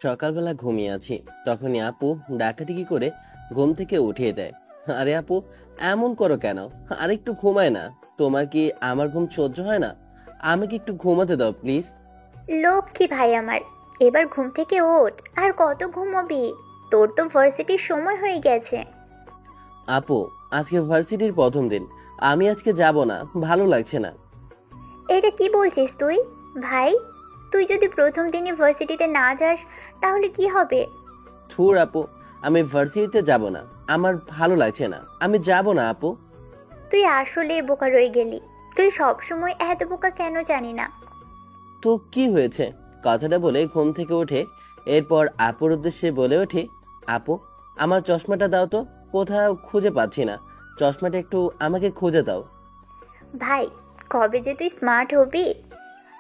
সকালবেলা ঘুমিয়ে আছি, তখনই আপু ডাকাডাকি করে ঘুম থেকে উঠিয়ে দেয়। আরে আপু, এমন করো কেন? আর একটু ঘুমায় না? তোমার কি আমার ঘুম সহ্য হয় না? আমাকে একটু ঘুমাতে দাও প্লিজ। লক্ষ্মী ভাই আমার, এবার ঘুম থেকে ওঠ। আর কত ঘুমোবি? তোর তো ভার্সিটির সময় হয়ে গেছে। আপু, আজকে ভার্সিটির প্রথম দিন, আমি আজকে যাব না, ভালো লাগছে না। এটা কি বলছিস তুই? ভাই, তুই যদি প্রথম দিনই ভার্সিটিতে না যাস তাহলে কি হবে? থুর আপু, আমি ভার্সিটিতে যাব না, আমার ভালো লাগছে না, আমি যাব না আপু। তুই আসলে বোকা রয়ে গেলি। তুই সব সময় এত বোকা কেন জানি না। তো কি হয়েছে? কথাটা বলে ঘুম থেকে উঠে এরপর আপুর উদ্দেশ্যে বলে ওঠে, আপু, আমার চশমাটা দাও তো, কোথাও খুঁজে পাচ্ছি না, চশমাটা একটু আমাকে খুঁজে দাও। ভাই, কবে যে তুই স্মার্ট হবি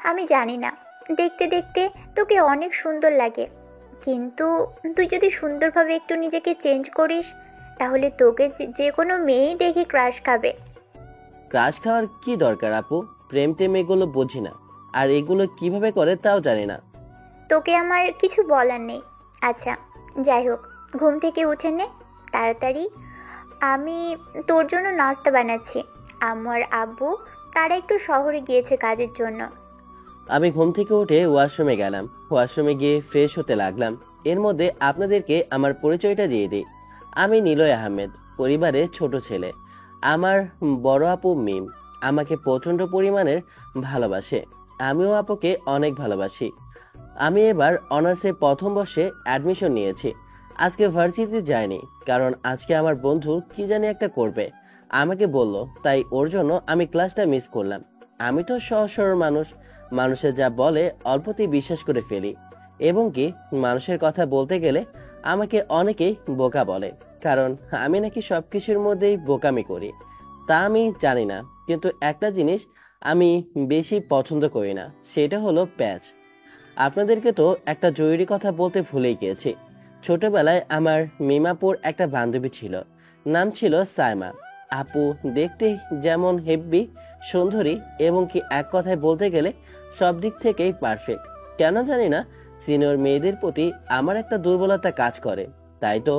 আমি জানি না। দেখতে দেখতে তোকে অনেক সুন্দর লাগে, কিন্তু তুই যদি সুন্দরভাবে একটু নিজেকে চেঞ্জ করিস তাহলে তোকে যে কোনো মেয়েই দেখে ক্রাশ খাবে। ক্রাশ খাওয়ার কি দরকার আপু? প্রেম টেম এগুলো বুঝি না, আর এগুলো কিভাবে করে তাও জানি না। তোকে আমার কিছু বলার নেই। আচ্ছা, যাই হোক, ঘুম থেকে উঠে নে তাড়াতাড়ি। আমি তোর জন্য নাস্তা বানাচ্ছি। আম্মু আর আব্বু তারা একটু শহরে গিয়েছে কাজের জন্য। আমি ঘুম থেকে উঠে ওয়াশরুমে গেলাম, ওয়াশরুমে গিয়ে ফ্রেশ হতে লাগলাম। এর মধ্যে আপনাদেরকে আমার পরিচয়টা দিয়ে দিই। আমি নিলয় আহমেদ, পরিবারের ছোট ছেলে। আমার বড় আপু মিম আমাকে প্রচণ্ড পরিমাণের ভালোবাসে, আমিও আপুকে অনেক ভালোবাসি। আমি এবার অনার্সে প্রথম বর্ষে অ্যাডমিশন নিয়েছি। আজকে ভার্সিটিতে যাইনি, কারণ আজকে আমার বন্ধু কি জানি একটা করবে, আমাকে বলল, তাই ওর জন্য আমি ক্লাসটা মিস করলাম। আমি তো সহজ সরল মানুষ, মানুষের যা বলে অল্পতেই বিশ্বাস করে ফেলি, এবং কি মানুষের কথা বলতে গেলে আমাকে অনেকেই বোকা বলে, কারণ আমি নাকি সবকিছুর মধ্যেই বোকামি করি। তা আমি জানি না, কিন্তু একটা জিনিস আমি বেশি পছন্দ করি না, সেটা হলো প্যাচ। আপনাদেরকে তো একটা জরুরি কথা বলতে ভুলেই গিয়েছি। ছোটবেলায় আমার মিমাপুর একটা বান্ধবী ছিল, নাম ছিল সাইমা। আপু দেখতে যেমন হেব্বি সুন্দরী, এবং কি এক কথায় বলতে গেলে সব দিক থেকেই পারফেক্ট। কেন জানি না সিনিয়র মেয়েদের প্রতি আমার একটা দুর্বলতা কাজ করে, তাই তো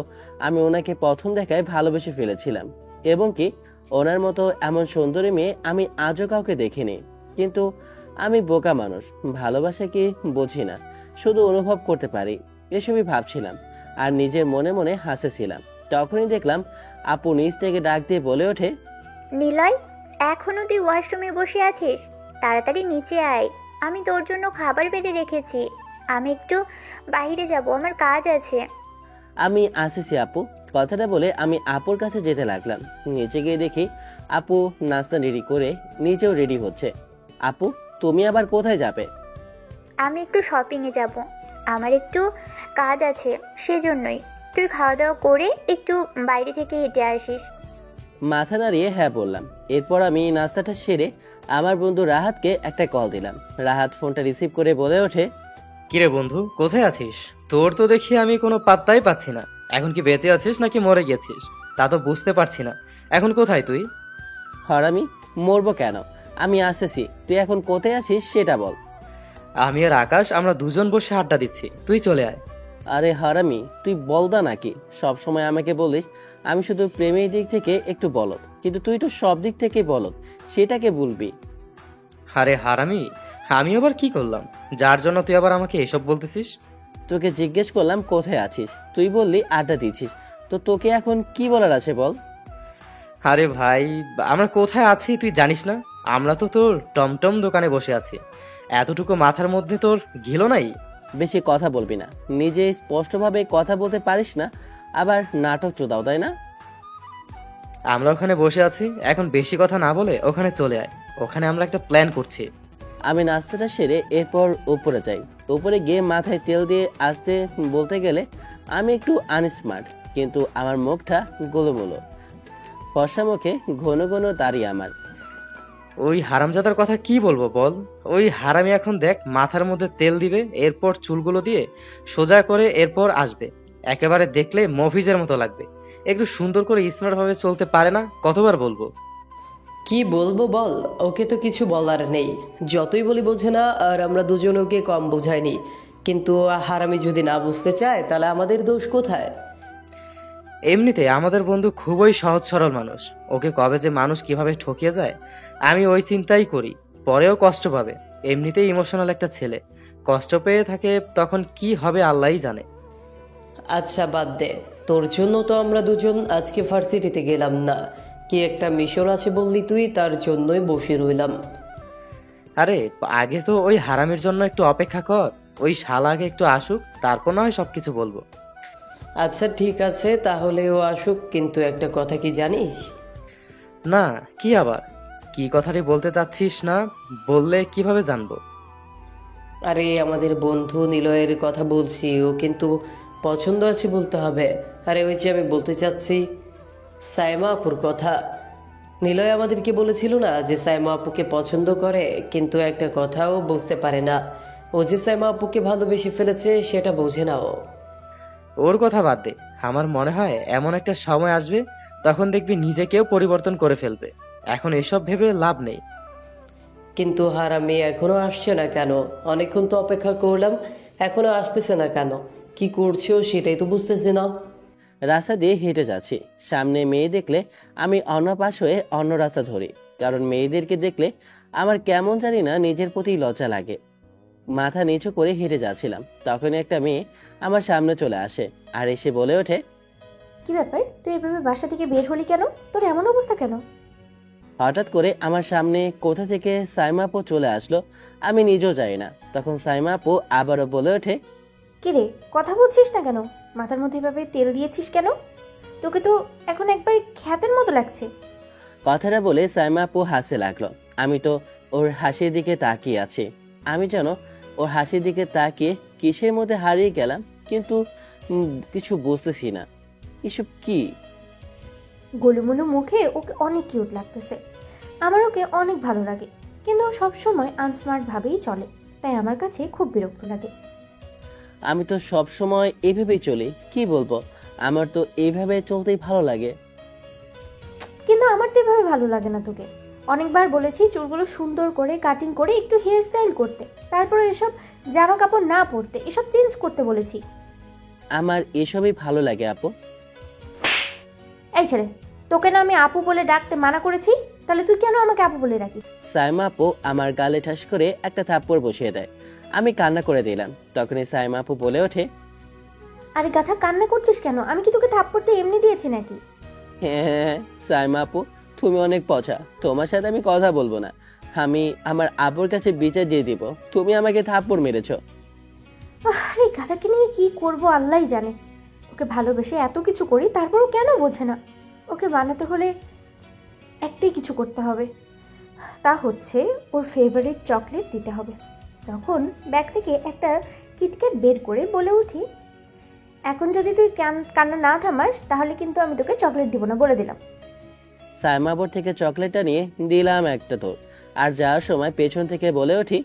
আমি ওনাকে প্রথম দেখায় ভালোবেসে ফেলেছিলাম। এবং কি ওনার মতো এমন সুন্দরী মেয়ে আমি আজও কাউকে দেখিনি। কিন্তু আমি বোকা মানুষ, ভালোবাসা কি বুঝি না, শুধু অনুভব করতে পারি, এসবই ভাবছিলাম আর নিজের মনে মনে হাসেছিলাম। তখনই দেখলাম আপু নিচ থেকে ডাক দিয়ে বলে ওঠে, নিলয়, এখনো তুই ওয়াশরুমে বসে আছিস? তাড়াতাড়ি নিচে আয়, আমি তোর জন্য খাবার বেড়ে রেখেছি। আমি একটু বাইরে যাব, আমার কাজ আছে। আমি আসিছি আপু। কথাটা বলে আমি আপুর কাছে যেতে লাগলাম। নিচে গিয়ে দেখি আপু নাস্তা রেডি করে নিচেও রেডি হচ্ছে। আপু, তুমি আবার কোথায় যাবে? আমি একটু শপিংয়ে যাব, আমার একটু কাজ আছে, সেজন্যই। তুই খাওয়া দাওয়া করে একটু বাইরে থেকে হেঁটে আসিস। মাথা নাড়িয়ে হ্যাঁ বললাম। এরপর আমি নাস্তাটা সেরে আমার বন্ধু রাহাতকে একটা কল দিলাম। রাহাত ফোনটা রিসিভ করে বলে ওঠে, কিরে বন্ধু, কোথায় আছিস? তোর তো দেখি আমি কোনো পাত্তাই পাচ্ছি না। এখন কি বেঁচে আছিস নাকি মরে গেছিস তা তো বুঝতে পারছি না। এখন কোথায় তুই? হারামি, মরবো কেন? আমি আসেছি, তুই এখন কোথায় আছিস সেটা বল। আমি আর আকাশ আমরা দুজন বসে আড্ডা দিচ্ছি, তুই চলে আয়। আরে হারামি, তুই বলদা নাকি? সব সময় আমাকে বলিস আমি শুধু প্রেমের দিক থেকে একটু বলদ, কিন্তু তুই তো সব দিক থেকেই বলদ, সেটাকে বলবি। আরে হারামি, আমি আবার কি করলাম যার জন্য তুই আবার আমাকে এসব বলতেছিস? তোকে জিজ্ঞেস করলাম কোথায় আছিস, তুই বললি আড্ডা দিচ্ছিস, তো তোকে এখন কি বলার আছে বল। আরে ভাই, আমরা কোথায় আছি তুই জানিস না? আমরা তো তোর টমটম দোকানে বসে আছি। এতটুকু মাথার মধ্যে তোর ঘিলো নাই? বেশি কথা বলবি না, নিজে স্পষ্টভাবে কথা বলতে পারিস না, আবার নাটক চোদাও, তাই না? আমরা ওখানে বসে আছি, এখন বেশি কথা না বলে ওখানে চলে আয়। ওখানে আমরা একটা প্ল্যান করছি। আমি নাস্তাটা সেরে এরপর উপরে যাই। উপরে গিয়ে মাথায় তেল দিয়ে আসতে বলতে গেলে আমি একটু আনস্মার্ট, কিন্তু আমার মুখটা গোলুমোলো, ফর্সা মুখে ঘন ঘন দাঁড়িয়ে আমার। ওই হারামজাদার কথা কি বলবো বল? ওই হারামি এখন দেখ মাথার মধ্যে তেল দিবে, এরপর চুলগুলো দিয়ে সোজা করে এরপর আসবে। একেবারে দেখলে মফিজের মতো লাগবে। একটু সুন্দর করে স্মার্ট ভাবে চলতে পারে না, কতবার বলবো? কি বলবো বল, ওকে তো কিছু বলার নেই, যতই বলি বোঝে না, আর আমরা দুজন ওকে কম বোঝাইনি। কিন্তু হারামি যদি না বুঝতে চায় তাহলে আমাদের দোষ কোথায়? এমনিতে আমাদের বন্ধু খুবই সহজ সরল মানুষ, ওকে কবে যে মানুষ কিভাবে ঠকিয়ে যায় আমি ওই চিন্তাই করি। পরেও কষ্ট পাবে, এমনিতেই ইমোশনাল একটা ছেলে, কষ্ট পেয়ে থাকে তখন কি হবে আল্লাহই জানে। আচ্ছা বাদ দে, তোর জন্য তো আমরা দুজন আজকে ভার্সিটিতে গেলাম না। কি একটা মিশন আছে বললি তুই, তার জন্যই বসে রইলাম। আরে আগে তো ওই হারামির জন্য একটু অপেক্ষা কর, ওই শালা আগে একটু আসুক, তারপর না হয় সবকিছু বলবো। আচ্ছা ঠিক আছে, তাহলে ও আসুক, কিন্তু একটা কথা কি জানিস? না, কি আবার? কি কথাটি বলতে চাচ্ছিস না বললে কিভাবে জানবো? আরে আমাদের বন্ধু নিলয়ের কথা বলছি, ও কিন্তু পছন্দ আছে বলতে হবে। আরে ওই যে আমি বলতে চাচ্ছি সাইমা আপুর কথা। নিলয় আমাদেরকে বলেছিল না যে সাইমা আপুকে পছন্দ করে, কিন্তু একটা কথাও বুঝতে পারে না। ও যে সাইমা আপুকে ভালোবেসে ফেলেছে সেটা বোঝে না ও। ওর কথা বাদ দে, আমার মনে হয় এমন একটা সময় আসবে তখন দেখবি নিজেকেও পরিবর্তন করে ফেলবে। এখন এসব ভেবে লাভ নেই। কিন্তু হারামি এখনো আসছে না কেন? অনেকক্ষণ তো অপেক্ষা করলাম, এখনো আসতেছে না কেন? কি করছো সেটাই তো বুঝতেছি না। রাস্তা দিয়ে হেঁটে যাচ্ছি, সামনে মেয়ে দেখলে আমি অন্য পাশ হয়ে অন্য রাস্তা ধরি, কারণ মেয়েদেরকে দেখলে আমার কেমন জানি না নিজের প্রতি লজ্জা লাগে। মাথা নিচু করে হেঁটে যাচ্ছিলাম, তখনই একটা মেয়ে আমার সামনে চলে আসে আর এসে বলে ওঠে, কি ব্যাপার, তুই এভাবে বাসা থেকে বের হলি কেন? তোর এমন অবস্থা কেন? হঠাৎ করে আমার সামনে কোথা থেকে সাইমা আপু চলে আসলো আমি নিজেও জানি না। তখন সাইমা আপু আবারও বলে ওঠে, কিরে, কথা বলছিস না কেন? মাথার মধ্যে এভাবে তেল দিয়েছিস কেন? তোকে তো এখন একবার খ্যাতের মতো লাগছে। কথাটা বলে সাইমা আপু হাসতে লাগলো। আমি তো ওর হাসির দিকে তাকিয়ে আছি, আমি যেন ওর হাসির দিকে তাকিয়ে কিসের মধ্যে হারিয়ে গেলাম, কিন্তু কিছু বুঝতেছি না এসব কি। গোলুমুলু মুখে ওকে অনেক কিউট লাগতেছে। আমার ওকে অনেক ভালো লাগে, কিন্তু ও সবসময় আনস্মার্ট ভাবেই চলে, তাই আমার কাছে খুব বিরক্ত লাগে। আমি তো সব সময় এইভাবেই চলি, কি বলবো, আমার তো এইভাবে চলতেই ভালো লাগে। কিন্তু আমার তো এভাবে ভালো লাগে না তোকে। অনেকবার বলেছি চুলগুলো সুন্দর করে কাটিং করে একটু হেয়ার স্টাইল করতে, তারপরে এসব জামা কাপড় না পরতে, এসব চেঞ্জ করতে বলেছি। আমার এসবই ভালো লাগে আপু। এই ছেলে, তোকে না আমি আপু বলে ডাকতে মানা করেছি, তাহলে তুই কেন আমাকে আপু বলে ডাকিস? সাইমা আপু আমার গালে ঠাস করে একটা থাপ্পড় বসিয়ে দেয়। আমি কান্না করে দিলাম। তখনই সাইমা আপু বলে ওঠে, আরে গাথা, কান্না করছিস কেন? আমি কি তোকে থাপ্পড়তে এমনি দিয়েছি নাকি? হ্যাঁ সাইমা আপু, তুমি অনেক পচা, তোমার সাথে আমি কথা বলবো না। আমি আমার আব্বুর কাছে বিচার দিয়ে দিব, তুমি আমাকে থাপ্পড় মেরেছো। এই গাধাকে নিয়ে কি করব আল্লাহই জানে। ওকে ভালোবেসে এত কিছু করি, তারপরও কেন বোঝে না? ওকে বানাতে হলে একটাই কিছু করতে হবে, তা হচ্ছে ওর ফেভারিট চকলেট দিতে হবে। তখন ব্যাগ থেকে একটা কিটক্যাট বের করে বলে উঠি, এখন যদি তুই কান্না না থামাস তাহলে কিন্তু আমি তোকে চকলেট দিব না, বলে দিলাম। সাইমা আপুর থেকে চকলেটটা নিয়ে দিলাম একটা ধর, আর যাওয়ার সময় পেছন থেকে বলে উঠি,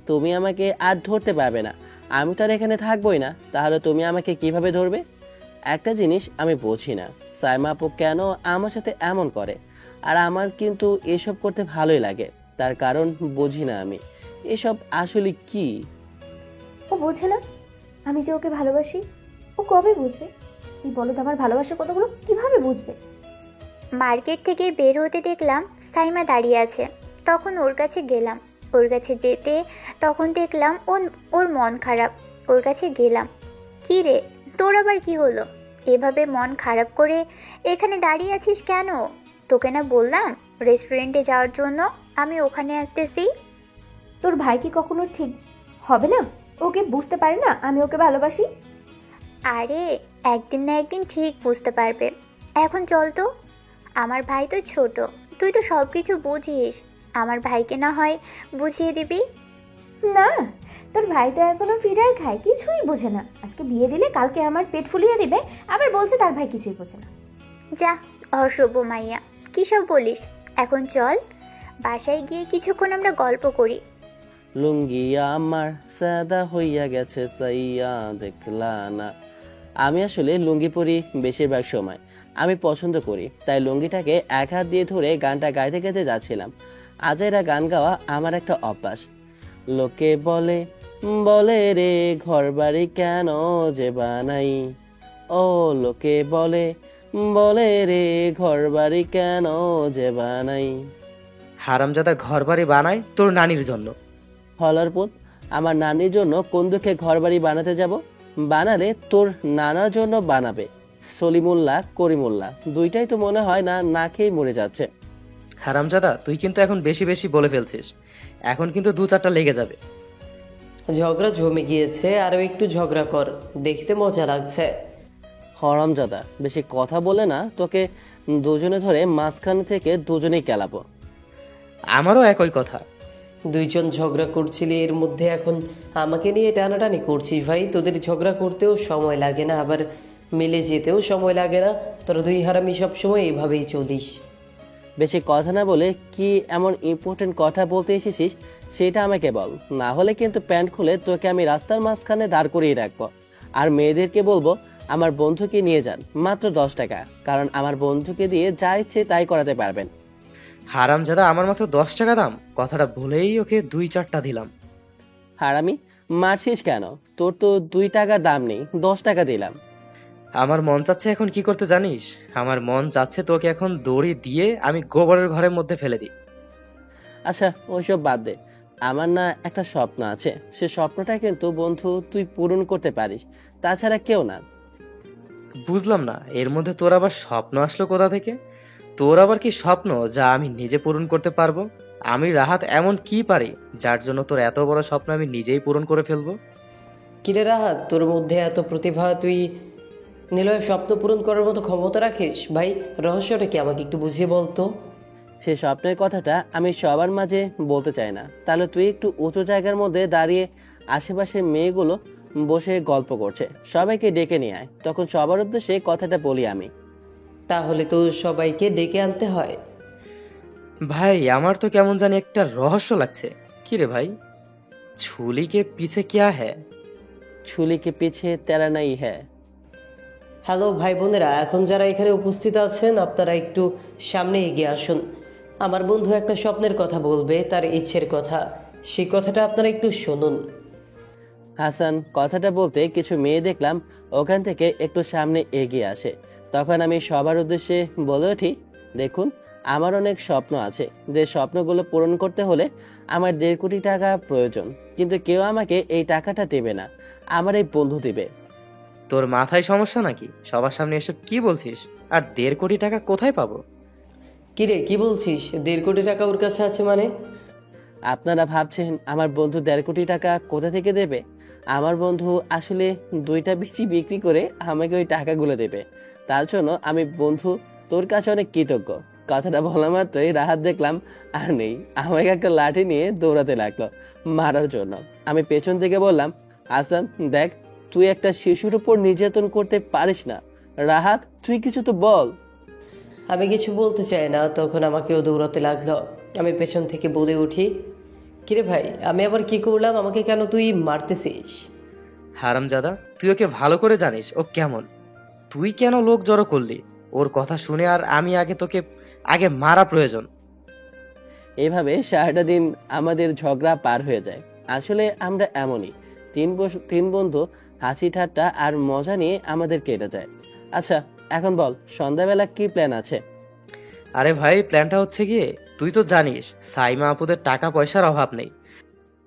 তুমি আমাকে আর ধরতে পারবে না, আমি তো আর এখানে থাকবোই না, তাহলে তুমি আমাকে কিভাবে ধরবে? একটা জিনিস আমি বুঝি না, সাইমা আপু কেন আমার সাথে এমন করে, আর আমার কিন্তু এসব করতে ভালোই লাগে, তার কারণ বুঝি না আমি এসব আসলে কি। ও বোঝে না আমি যে ওকে ভালোবাসি। ও কবে বুঝবে? এই বলো তো, আমার ভালোবাসার কথাগুলো কিভাবে বুঝবে? মার্কেট থেকে বের হতে দেখলাম সাইমা দাঁড়িয়ে আছে। তখন ওর কাছে গেলাম। ওর কাছে যেতে তখন দেখলাম ওর মন খারাপ। ওর কাছে গেলাম, কী রে, তোর আবার কি হলো? এভাবে মন খারাপ করে এখানে দাঁড়িয়ে আছিস কেন? তোকে না বললাম রেস্টুরেন্টে যাওয়ার জন্য, আমি ওখানে আসতেছি। তোর ভাই কি কখনো ঠিক হবে না? ওকে বুঝতে পারে না আমি ওকে ভালোবাসি? আরে একদিন না একদিন ঠিক বুঝতে পারবে। এখন চল তো, আমার ভাই তো ছোট, তুই তো সব কিছু বুঝিস, আমার ভাইকে না হয় বুঝিয়ে দিবি। না, তোর ভাই তো এখনো ফিডার খায়, কিছুই বোঝে না। আজকে বিয়ে দিলে কালকে আমার পেট ফুলিয়ে দিবে, আবার বলছে তার ভাই কিছুই বোঝে না। যা অশুভ মাইয়া, কী সব বলিস। এখন চল বাসায় গিয়ে কিছুক্ষণ আমরা গল্প করি। লুঙ্গি আমার সাদা হইয়া গেছে সাইয়া দেখলা না। আমি আসলে লুঙ্গি পরি বেশিরভাগ সময়, আমি পছন্দ করি, তাই লুঙ্গিটাকে এক হাত দিয়ে ধরে গানটা গাইতে গাইতে যাচ্ছিলাম। আজাইরা গান গাওয়া আমার একটা অভ্যাস। লোকে বলে বলে রে ঘর বাড়ি কেন যে বানাই, ও লোকে বলে, বলে রে ঘর বাড়ি কেন যে বানাই। হারামজাদা ঘর বাড়ি বানায় তোর নানির জন্য। হলার পুত, আমার নানির জন্য কোন দুঃখে ঘর বাড়ি বানাতে যাব? বানালে তোর নানার জন্য বানাবে। সলিমুল্লাহ করিমুল্লাহ দুইটাই তো মনে হয় না, না খেয়ে মরে যাচ্ছে। হারামজাদা তুই কিন্তু এখন বেশি বেশি বলে ফেলছিস, এখন কিন্তু 2-4টা লেগে যাবে। ঝগড়া জমে গিয়েছে, আরও একটু ঝগড়া কর, দেখতে মজা লাগছে। হরামজাদা বেশি কথা বলে না, তোকে দুজনে ধরে মাঝখান থেকে দুজনেই কেলাবো। আমারও একই কথা। দুইজন ঝগড়া করছিলি, এর মধ্যে এখন আমাকে নিয়ে টানাটানি করছিস। ভাই তোদের ঝগড়া করতেও সময় লাগে না, আবার মিলে যেতেও সময় লাগে না। তোরা দুই হারামি সবসময় এইভাবেই চলিস। বেশি কথা না বলে কি এমন ইম্পর্টেন্ট কথা বলতে এসেছিস সেটা আমাকে বল, না হলে কিন্তু প্যান্ট খুলে তোকে আমি রাস্তার মাঝখানে দাঁড় করিয়ে রাখবো। আর মেয়েদেরকে বলবো আমার বন্ধুকে নিয়ে যান, মাত্র 10 টাকা, কারণ আমার বন্ধুকে দিয়ে যা ইচ্ছে তাই করাতে পারবেন। হারামজাদা আমার মাত্র 10 টাকা দাম, কথাটা বলেই ওকে 2-4টা দিলাম। হারামি, মারছিস কেন? তোর তো 2 টাকার দাম নেই, 10 টাকা দিলাম। আমার মন চাচ্ছে এখন কি করতে জানিস? আমার মন চাচ্ছে তোকে এখন দড়ি দিয়ে আমি গোবরের ঘরের মধ্যে ফেলে দিই। আচ্ছা ওইসব বাদ দে, আমার না একটা স্বপ্ন আছে, সে স্বপ্নটা কিন্তু বন্ধু তুই পূরণ করতে পারিস, তাছাড়া কেউ না। বুঝলাম না, এর মধ্যে তোর আবার স্বপ্ন আসলো কোথা থেকে? তোর আবার কি স্বপ্ন যা আমি নিজে পূরণ করতে পারবো? আমি রাহাত এমন কি পারি যার জন্য তোর এত বড় স্বপ্ন আমি নিজেই পূরণ করে ফেলবো? কিরে রাহাত, তোর মধ্যে এত প্রতিভা, তুই নিলয়ের স্বপ্ন পূরণ করার মতো ক্ষমতা রাখিস? ভাই রহস্যটা কি আমাকে একটু বুঝিয়ে বলতো। সে স্বপ্নের কথাটা আমি সবার মাঝে বলতে চাই না। তাহলে তুই একটু উঁচু জায়গার মধ্যে দাঁড়িয়ে আশেপাশের মেয়েগুলো বসে গল্প করছে, সবাইকে ডেকে নিয়ে আয়, তখন সবার উদ্দেশ্যে কথাটা বলি আমি। তাহলে তো সবাইকে ডেকে আনতে হয়। ভাই আমার তো কেমন জানি একটা রহস্য লাগছে। কি রে ভাই, ছুলি কে পিছে क्या है? ছুলি কে পিছে তেরা নাই হ্যাঁ। হ্যালো ভাই বোনেরা, এখন যারা এখানে উপস্থিত আছেন আপনারা একটু সামনে এগিয়ে আসুন। আমার বন্ধু একটা স্বপ্নের কথা বলবে, তার ইচ্ছের কথা, সেই কথাটা আপনারা একটু শুনুন। হাসান কথাটা বলতে কিছু মেয়ে দেখলাম ওখান থেকে একটু সামনে এগিয়ে আসে। তখন আমি সবার উদ্দেশ্যে বলে উঠি, দেখুন আমার অনেক স্বপ্ন আছে, যে স্বপ্নগুলো পূরণ করতে হলে আমার 1.5 কোটি টাকা প্রয়োজন, কিন্তু কেউ আমাকে এই টাকাটা দেবে না, আমার এই বন্ধু দিবে। তোর মাথায় সমস্যা নাকি? সবার সামনে এসব কি বলছিস? আর 1.5 কোটি টাকা কোথায় পাবো? কিরে কি বলছিস? 1.5 কোটি টাকা ওর কাছে আছে মানে? আপনারা ভাবছেন আমার বন্ধু 1.5 কোটি টাকা কোথা থেকে দেবে? আমার বন্ধু আসলে 2টা বিচি বিক্রি করে আমাকে ওই টাকাগুলো দেবে। তার জন্য আমি বন্ধু তোর কাছে অনেক কৃতজ্ঞ। কথাটা বলা মাত্রই রাহাত দেখলাম আর নেই, আমাকে একটা লাঠি নিয়ে দৌড়াতে লাগলো মারার জন্য। আমি পেছন থেকে বললাম, হাসান দেখ, তুই একটা শিশুর উপর নির্যাতন করতে পারিস না। রাহাত তুই কিছু তো বল। আমি কিছু বলতে চাই না, তখন আমাকেও দৌড়াতে লাগলো। আমি পেছন থেকে বলে উঠি, কিরে ভাই আমি আবার কি করলাম? আমাকে কেন তুই মারতেছিস? হারামজাদা তুই ওকে ভালো করে জানিস ও কেমন। তুই কেন লোক জড়ো করলি ওর কথা শুনে? আর আমি তোকে আগে মারা প্রয়োজন। এভাবে সারাটা দিন আমাদের ঝগড়া পার হয়ে যায়। আসলে আমরা এমনই, তিন বন্ধু হাসি ঠাট্টা আর মজা নিয়ে আমাদের কেটে যায়। আচ্ছা এখন বল, সন্ধ্যাবেলা কি প্ল্যান আছে? আরে ভাই প্ল্যানটা হচ্ছে গিয়ে, তুই তো জানিস সাইমা আপুদের টাকা পয়সার অভাব নেই,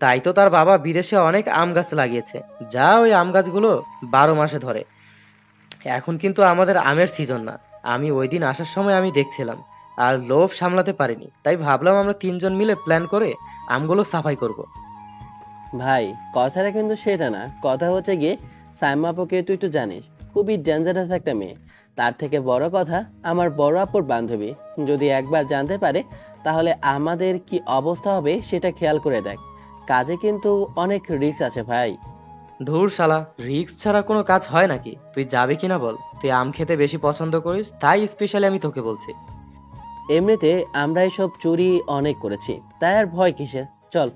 তাই তো তার বাবা বিদেশে অনেক আম গাছ লাগিয়েছে, যা ওই আম গাছগুলো 12 মাসে ধরে। এখন কিন্তু আমাদের আমের সিজন না। আমি ওই দিন আসার সময় আমি দেখছিলাম, আর লোভ সামলাতে পারিনি, তাই ভাবলাম আমরা 3জন মিলে প্ল্যান করে আমগুলো সাফাই করব। ভাই কথাটা কিন্তু সেটা না, কথা হচ্ছে গিয়ে সাইমা আপুকে তুই তো জানিস খুবই ডেঞ্জারাস একটা মেয়ে। তার থেকে বড় কথা আমার বড় আপুর বান্ধবী, যদি একবার জানতে পারে তাহলে আমাদের কি অবস্থা হবে সেটা খেয়াল করে দেখ। কাজে কিন্তু অনেক রিস্ক আছে ভাই। ধুর শালা, রিস্ক ছাড়া কোনো কাজ হয় নাকি? তুই যাবি কিনা বল? তুই আম খেতে বেশি পছন্দ করিস, তাই স্পেশালি আমি তোকে বলছি। এমনিতে আমরা এসব চুরি অনেক করেছি, তাই আর ভয় কিসের? চল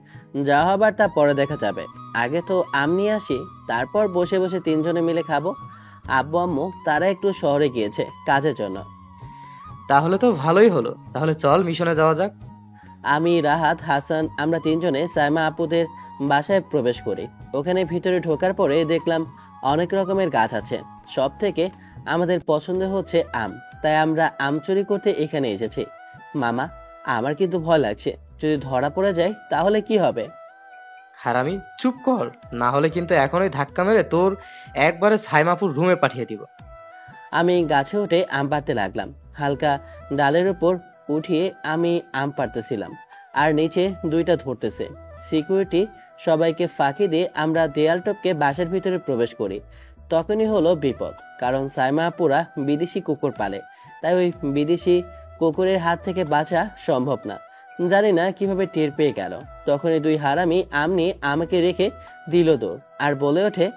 যা হবার তা পরে দেখা যাবে, আগে তো আম নিয়ে আসি, তারপর বসে বসে 3জনে মিলে খাবো। আব্বু আম্মু তারা একটু শহরে গিয়েছে কাজের জন্য। তাহলে তো ভালোই হলো, তাহলে চল মিশনে যাওয়া যাক। আমি, রাহাত, হাসান আমরা 3জনে সাইমা আপুদের বাসায় প্রবেশ করি। ওখানে ভিতরে ঢোকার পরে দেখলাম অনেক রকমের গাছ আছে। সব থেকে আমাদের পছন্দ হচ্ছে আম, তাই আমরা আম চুরি করতে এখানে এসেছি। মামা, আমার কিন্তু ভয় লাগছে, যদি ধরা পড়ে যায় তাহলে কি হবে? হারামি, চুপ কর, না হলে কিন্তু এখনই ধাক্কা মেরে তোর একবারে সাইমাপুর রুমে পাঠিয়ে দিব। আমি গাছে উঠে আম পাড়তে লাগলাম। হালকা ডালের উপর উঠিয়ে আমি আম পাড়তেছিলাম, আর নিচে দুইটা ধরতেছে। সিকিউরিটি সবাইকে ফাঁকি দিয়ে আমরা দেয়াল টপকে বাসার ভিতরে প্রবেশ করি। তখনই হলো বিপদ, কারণ সাইমা আপুরা বিদেশি কুকুর পালে, তাই ওই বিদেশি কুকুরের হাত থেকে বাঁচা সম্ভব না। জানি না কিভাবে টের পেয়ে গেল। তখনই দুই হারামি আম নিয়ে আমাকে রেখে দিল দৌড়, আর বলে ওঠে,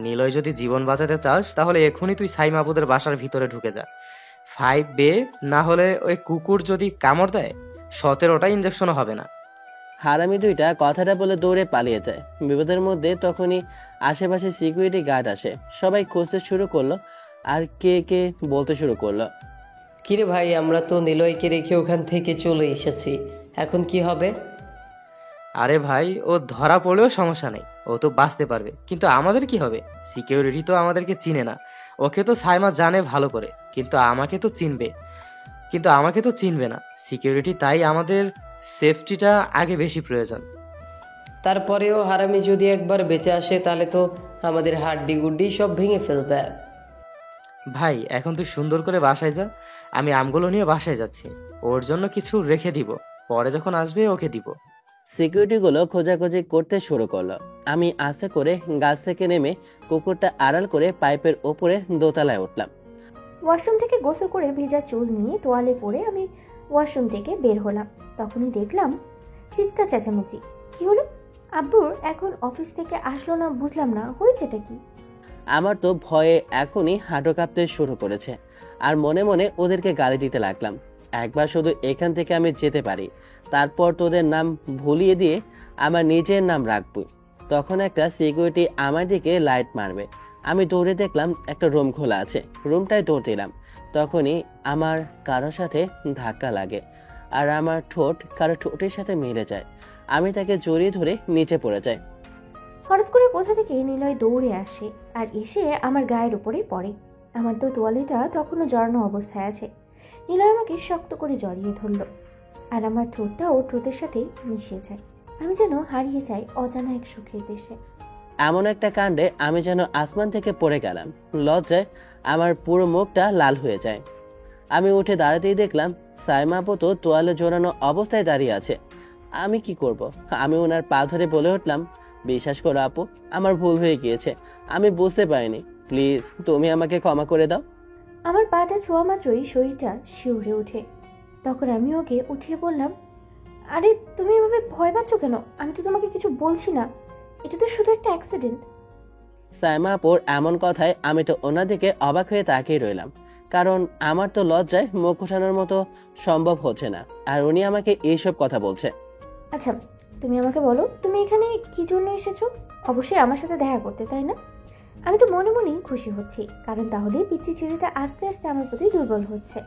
নিলয়, যদি জীবন বাঁচাতে চাস তাহলে এখনই তুই সাইমাপুদের বাসার ভিতরে ঢুকে যা। 5 বে, না হলে ওই কুকুর যদি কামড় দেয় 17টা ইঞ্জেকশনও হবে না। হারামি দুইটা কথাটা বলে দৌড়ে পালিয়ে যায়। বিপদের মধ্যে তখনই আশেপাশে সিকিউরিটি গার্ড আসে। সবাই খুঁজতে শুরু করলো, আর কে কে বলতে শুরু করলো, কিরে ভাই, আমরা তো নিলয়কে রেখে ওখান থেকে চলে এসেছি, এখন কি হবে? আরে ভাই, ও ধরা পড়লেও সমস্যা নেই, ও তো বাঁচতে পারবে, কিন্তু আমাদের কি হবে? সিকিউরিটি তো আমাদেরকে চিনে না। ওকে তো সাইমা জানে ভালো করে, কিন্তু আমাকে তো চিনবে না সিকিউরিটি, তাই আমাদের সেফটিটা আগে বেশি প্রয়োজন। তারপরেও হারামি যদি একবার বেঁচে আসে তাহলে তো আমাদের হাড্ডি গুড্ডি সব ভেঙে ফেলবে। ভাই, এখন তুই সুন্দর করে বাসায় যা, আমি আমগুলো নিয়ে বাসায় যাচ্ছি। ওর জন্য কিছু রেখে দিব, পরে যখন আসবে ওকে দিব। সিকিউরিটিগুলো খোঁজাখুঁজি করতে শুরু করলো। আমি আস্তে করে গাছ থেকে নেমে কুকুরটা আড়াল করে পাইপের ওপরে দোতলায় উঠলাম। ওয়াশরুম থেকে গোসল করে ভেজা চুল নিয়ে তোয়ালে পরে আমি ওয়াশরুম থেকে বের হলাম। তখনই দেখলাম চিৎকার চেঁচামেচি। কি হলো? আব্বুর এখন অফিস থেকে আসলো না, বুঝলাম না হয়েছেটা কি। আমার তো ভয়ে এখনই হাঁটু কাঁপতে শুরু করেছে, আর মনে মনে ওদেরকে গালি দিতে লাগলাম। একবার শুধু এখান থেকে আমি যেতে পারি, তারপর তোদের নাম ভুলিয়ে দিয়ে আমার নিজের নাম রাখবো। তখন একটা সিকিউরিটি আমার দিকে লাইট মারবে। আমি দৌড়ে দেখলাম একটা রুম খোলা আছে। রুমটায় দৌড় দিলাম। তখনই আমার কারোর সাথে ধাক্কা লাগে, আর আমার ঠোঁট কারো ঠোঁটের সাথে মিলে যায়। আমি তাকে জড়িয়ে ধরে নিচে পড়ে যাই। হঠাৎ করে কোথা থেকে নিলয় দৌড়ে আসে আর এসে আমার গায়ের উপরে পড়ে। আমার তো তোয়ালেটা তখনও জড়ানো অবস্থায় আছে। নিলয় আমাকে শক্ত করে জড়িয়ে ধরল, আর আমার ঠোঁটটাও ঠোঁটের সাথে মিশে যায়। আমি যেন হারিয়ে যাই অজানা এক সুখের দেশে। এমন একটা কাণ্ডে আমি যেন আসমান থেকে পড়ে গেলাম। লজ্জায় আমার পুরো মুখটা লাল হয়ে যায়। আমি উঠে দাঁড়াতেই দেখলাম সাইমা আপু তো তোয়ালে জোড়ানো অবস্থায় দাঁড়িয়ে আছে। আমি কি করব? আমি ওনার পা ধরে বলে উঠলাম, বিশ্বাস করো আপু, আমার ভুল হয়ে গিয়েছে, আমি বুঝতে পারিনি, প্লিজ তুমি আমাকে ক্ষমা করে দাও। আমার পাটা ছোঁয়া মাত্রই শরীরটা শিউরে ওঠে। তখন আমি ওকে উঠিয়ে বললাম, আরে তুমি এভাবে ভয় পাচ্ছ কেন? আমি তো তোমাকে কিছু বলছি না, এটা তো শুধু একটা অ্যাক্সিডেন্ট। সাইমা আপুর এমন কথায় আমি তো ওনার দিকে অবাক হয়ে তাকিয়ে রইলাম, কারণ আমার তো লজ্জায় মুখ ওঠানোর মতো সম্ভব হচ্ছে না, আর উনি আমাকে এইসব কথা বলছে। আচ্ছা, তুমি আমাকে বলো, তুমি এখানে কি জন্য এসেছো? অবশ্যই আমার সাথে দেখা করতে, তাই না? আমি তো মনে মনেই খুশি হচ্ছি, কারণ তাহলে পিচ্চি ছেলেটা আস্তে আস্তে আমার প্রতি দুর্বল হচ্ছে।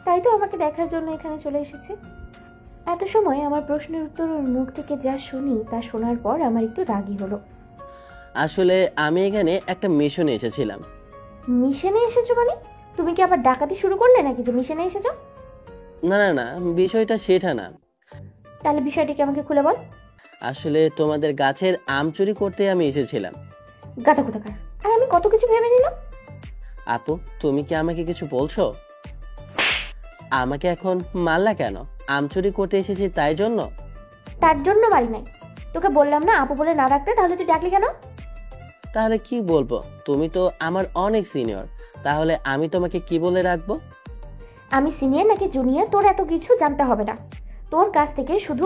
তাই তো আমাকে দেখার জন্য এখানে চলে এসেছে। এত সময় আমার প্রশ্নের উত্তর ওর মুখ থেকে যা শুনি তা শোনার পর আমার একটু রাগই হলো। আসলে আমি এখানে একটা মিশনে এসেছিলাম। মিশনে এসেছো মানে? তুমি কি আবার ডাকাতি শুরু করলে নাকি যে মিশনে এসেছো? না না না, বিষয়টা সেটা না। তাহলে বিষয়টি কি আমাকে খুলে বল। আসলে তোমাদের গাছের আম চুরি করতে আমি এসেছিলাম। গাধা কোথাকার! আর আমি কত কিছু ভেবে নিলাম। আপু, তুমি কি আমাকে কিছু বলছো? আমাকে এখন মারলা কেন? আম চুরি করতে এসেছি তাই জন্য? তার জন্য মারি নাই। তোকে বললাম না আপু বলে না ডাকতে, তাহলে তুই ডাকলি কেন? তাহলে কি বলবো? তুমি তো আমার অনেক সিনিয়র, তাহলে আমি তোমাকে কি বলে রাখবো? আমি সিনিয়র নাকি জুনিয়র তোর এত কিছু জানতে হবে না। তোর কাছ থেকে শুধু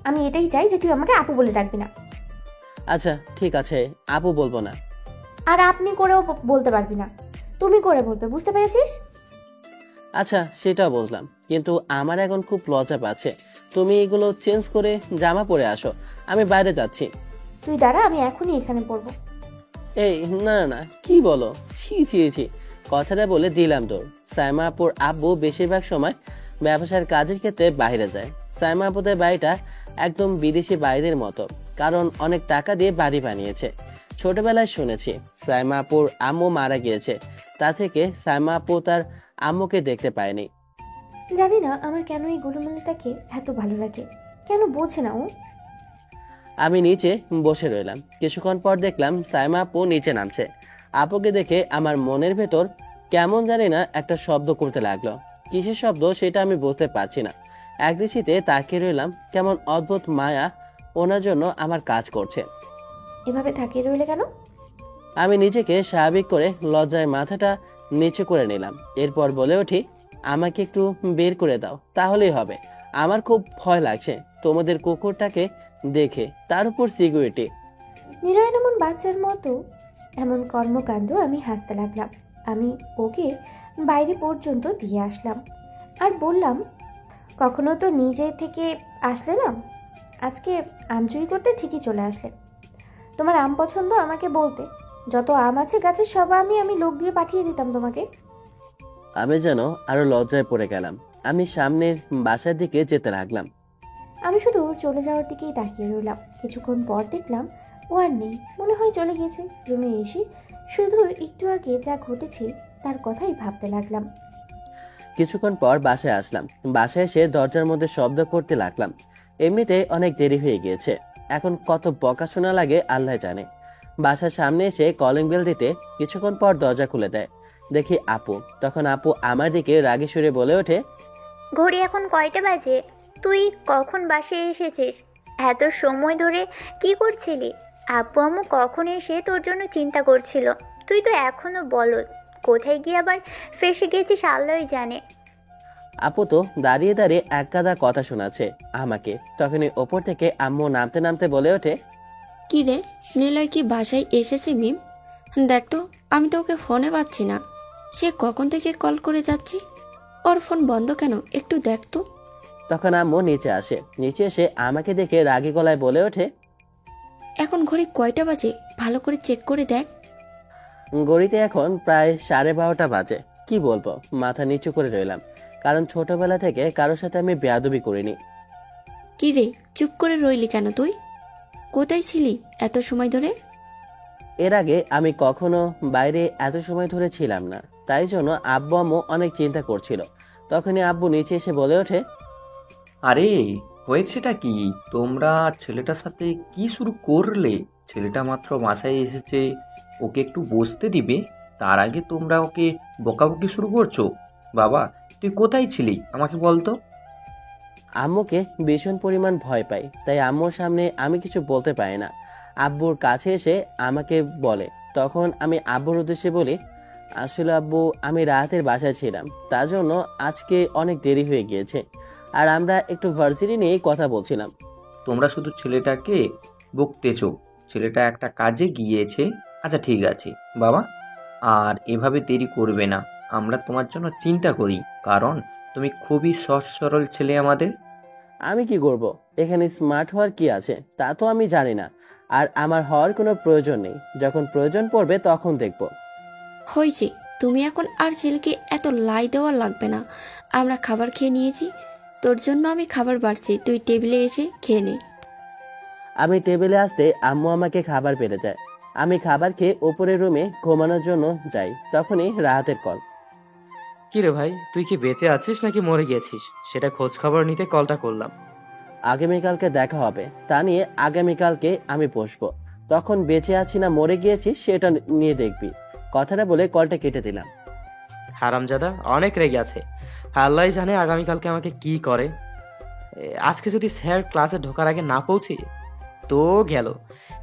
আমি এটাই চাই যে তুই আমাকে আপু বলে ডাকবি না। আচ্ছা ঠিক আছে, আপু বলবো না। আর আপনি করেও বলতে পারবি না, তুমি করে বলবে, বুঝতে পেরেছিস? আচ্ছা সেটাও বুঝলাম, কিন্তু আমার এখন খুব লজ্জা পাচ্ছে। তুমি এগুলো চেঞ্জ করে জামা পরে আসো, আমি বাইরে যাচ্ছি। তুই দাঁড়া, আমি এখনই এখানে পড়বো। এই না না না, কি বলো? ছি ছি ছি। কথাটা বলে দিলাম দৌড়। সাইমা আপুর আব্বু বেশিরভাগ সময় ব্যবসার কাজের ক্ষেত্রে বাইরে যায়। সাইমা আপুদের বাড়িটা একদম বিদেশি বাড়িদের মতো, কারণ অনেক টাকা দিয়ে বাড়ি বানিয়েছে। ছোটবেলায় শুনেছি সাইমা আপুর আম্মু মারা গিয়েছে, তা থেকে সাইমা আপু তার আম্মুকে দেখতে পায়নি। জানি না আমার কেন এই গোলমালটাকে এত ভালো লাগে, কেন বোঝে না ও। আমি নিচে বসে রইলাম। কিছুক্ষণ পর দেখলাম সাইমা আপু নিচে নামছে। আপুকে দেখে আমার মনের ভেতর কেমন জানি না একটা শব্দ করতে লাগলো। কিসের শব্দ সেটা আমি বুঝতে পারছি না। একদৃষ্টিতে তাকিয়ে রইলাম, কেমন অদ্ভুত মায়া ওনার জন্য আমার কাজ করছে। এভাবে থাকিয়ে রইলে কেন? আমি নিজেকে স্বাভাবিক করে লজ্জায় মাথাটা নিচু করে নিলাম। এরপর বলে উঠি, আমাকে একটু বের করে দাও, তাহলেই হবে। আমার খুব ভয় লাগছে তোমাদের কুকুরটাকে দেখে, তার উপর সিকিউরিটি। নিলয় এমন বাচ্চার মতো এমন কর্মকাণ্ড আমি হাসতে লাগলাম। আমি ওকে বাইরে পর্যন্ত দিয়ে আসলাম আর বললাম, কখনো তো নিজে থেকে আসলে না, আজকে আম চুরি করতে ঠিকই চলে আসলে। তোমার আম পছন্দ আমাকে বলতে, যত আম আছে গাছের সব আমি লোক দিয়ে পাঠিয়ে দিতাম তোমাকে। আমি যেন আরো লজ্জায় পড়ে গেলাম। আমি সামনের বাসার দিকে যেতে লাগলাম। আমি শুধু ওর চলে যাওয়ার দিকেই তাকিয়ে রইলাম। কিছুক্ষণ পর দেখলাম ও আর নেই, মনে হয় চলে গেছে। রুমে এসে শুধু একটু আগে যা ঘটেছে তার কথাই ভাবতে লাগলাম। কিছুক্ষণ পর বাসায় আসলাম। বাসায় এসে দরজার মধ্যে শব্দ করতে লাগলাম। এমনিতে অনেক দেরি হয়ে গিয়েছে, এখন কত বকা শোনা লাগে আল্লাহ জানে। বাসার সামনে এসে কলিং বেল দিতে কিছুক্ষণ পর দরজা খুলে দেয়। দেখি আপু। তখন আপু আমার দিকে রাগে সুরে বলে ওঠে, ঘড়ি এখন কয়টা বাজে? তুই কখন বাসায় এসেছিস? এত সময় ধরে কি করছিলি? আব্বু আম্মু কখন এসে তোর জন্য চিন্তা করছিল। তুই তো এখনো বলদ, কোথায় গিয়ে আবার ফেসে গেছিস আল্লাহই জানে। আপু তো দাঁড়িয়ে দাঁড়িয়ে এক গাদা কথা শোনাচ্ছে আমাকে। তখনই ওপর থেকে আম্মু নামতে নামতে বলে ওঠে, কি রে, নিলয় কি বাসায় এসেছে মিম? দেখ তো, আমি তো ওকে ফোনে পাচ্ছি না। সে কখন থেকে কল করে যাচ্ছি, ওর ফোন বন্ধ কেন, একটু দেখ তো। তখন আম্মু নিচে আসে। নিচে এসে আমাকে দেখে রাগী গলায় বলে ওঠে, এখন ঘড়ি কয়টা বাজে, ভালো করে চেক করে দেখ। ঘড়িতে এখন প্রায় 12:30 বাজে। কি বলবো, মাথা নিচু করে রইলাম, কারণ ছোটবেলা থেকে কারোর সাথে আমি বেয়াদবি করিনি। কি রে, চুপ করে রইলি কেন তুই? কোথায় ছিলি এত সময় ধরে? এর আগে আমি কখনো বাইরে এত সময় ধরে ছিলাম না, তাই জন্য আব্বু আম্মু অনেক চিন্তা করছিল। তখনই আব্বু নিচে এসে বলে ওঠে, আরে হয়েছেটা কি? তোমরা ছেলেটার সাথে কি শুরু করলে? ছেলেটা মাত্র বাসায় এসেছে, ওকে একটু বসতে দিবে, তার আগে তোমরা ওকে বকাবকি শুরু করছো। বাবা, তুই কোথায় ছিলি আমাকে বলতো। আম্মুকে ভীষণ পরিমাণ ভয় পাই, তাই আম্মুর সামনে আমি কিছু বলতে পারি না। আব্বুর কাছে এসে আমাকে বলে। তখন আমি আব্বুর উদ্দেশ্যে বলি, আসলে আব্বু, আমি রাতের বাসায় ছিলাম, তার জন্য আজকে অনেক দেরি হয়ে গিয়েছে, আর আমরা একটু ভার্সিটি নিয়ে কথা বলছিলাম। তোমরা শুধু ছেলেটাকে বকতেছো, ছেলেটা একটা কাজে গিয়েছে। আচ্ছা ঠিক আছে বাবা, আর এভাবে দেরি করবে না। আমরা তোমার জন্য চিন্তা করি, কারণ তুমি খুবই সহজ সরল ছেলে আমাদের। আমি কি করব? এখানে স্মার্ট হওয়ার কি আছে তা তো আমি জানি না, আর আমার হওয়ার কোনো প্রয়োজন নেই। যখন প্রয়োজন পড়বে তখন দেখব। হয়েছে, তুমি এখন আর ছেলেকে এত লাই দেওয়া লাগবে না। আমরা খাবার খেয়ে নিয়েছি, তোর জন্য আমি খাবার বাড়ছি, তুই টেবিলে এসে খেয়ে নে। আমি টেবিলে আসতে আম্মু আমাকে খাবার পেরে যায়। আমি খাবার খেয়ে ওপরের রুমে ঘুমানোর জন্য যাই। তখনই রাহাতের কল। কি রে ভাই, তুই কি বেঁচে আছিস নাকি মরে গেছিস সেটা খোঁজ খবর নিতে কলটা করলাম। আগামীকালকে দেখা হবে, তা নিয়ে আগামীকালকে আমি বসবো। তখন বেঁচে আছি না মরে গিয়েছি সেটা নিয়ে দেখবি। কথাটা বলে কলটা কেটে দিলাম। হারামজাদা অনেক রেগে আছে, আল্লাহ জানে আগামীকালকে আমাকে কি করে। আজকে যদি স্যার ক্লাসে ঢোকার আগে না পৌঁছি তো গেল।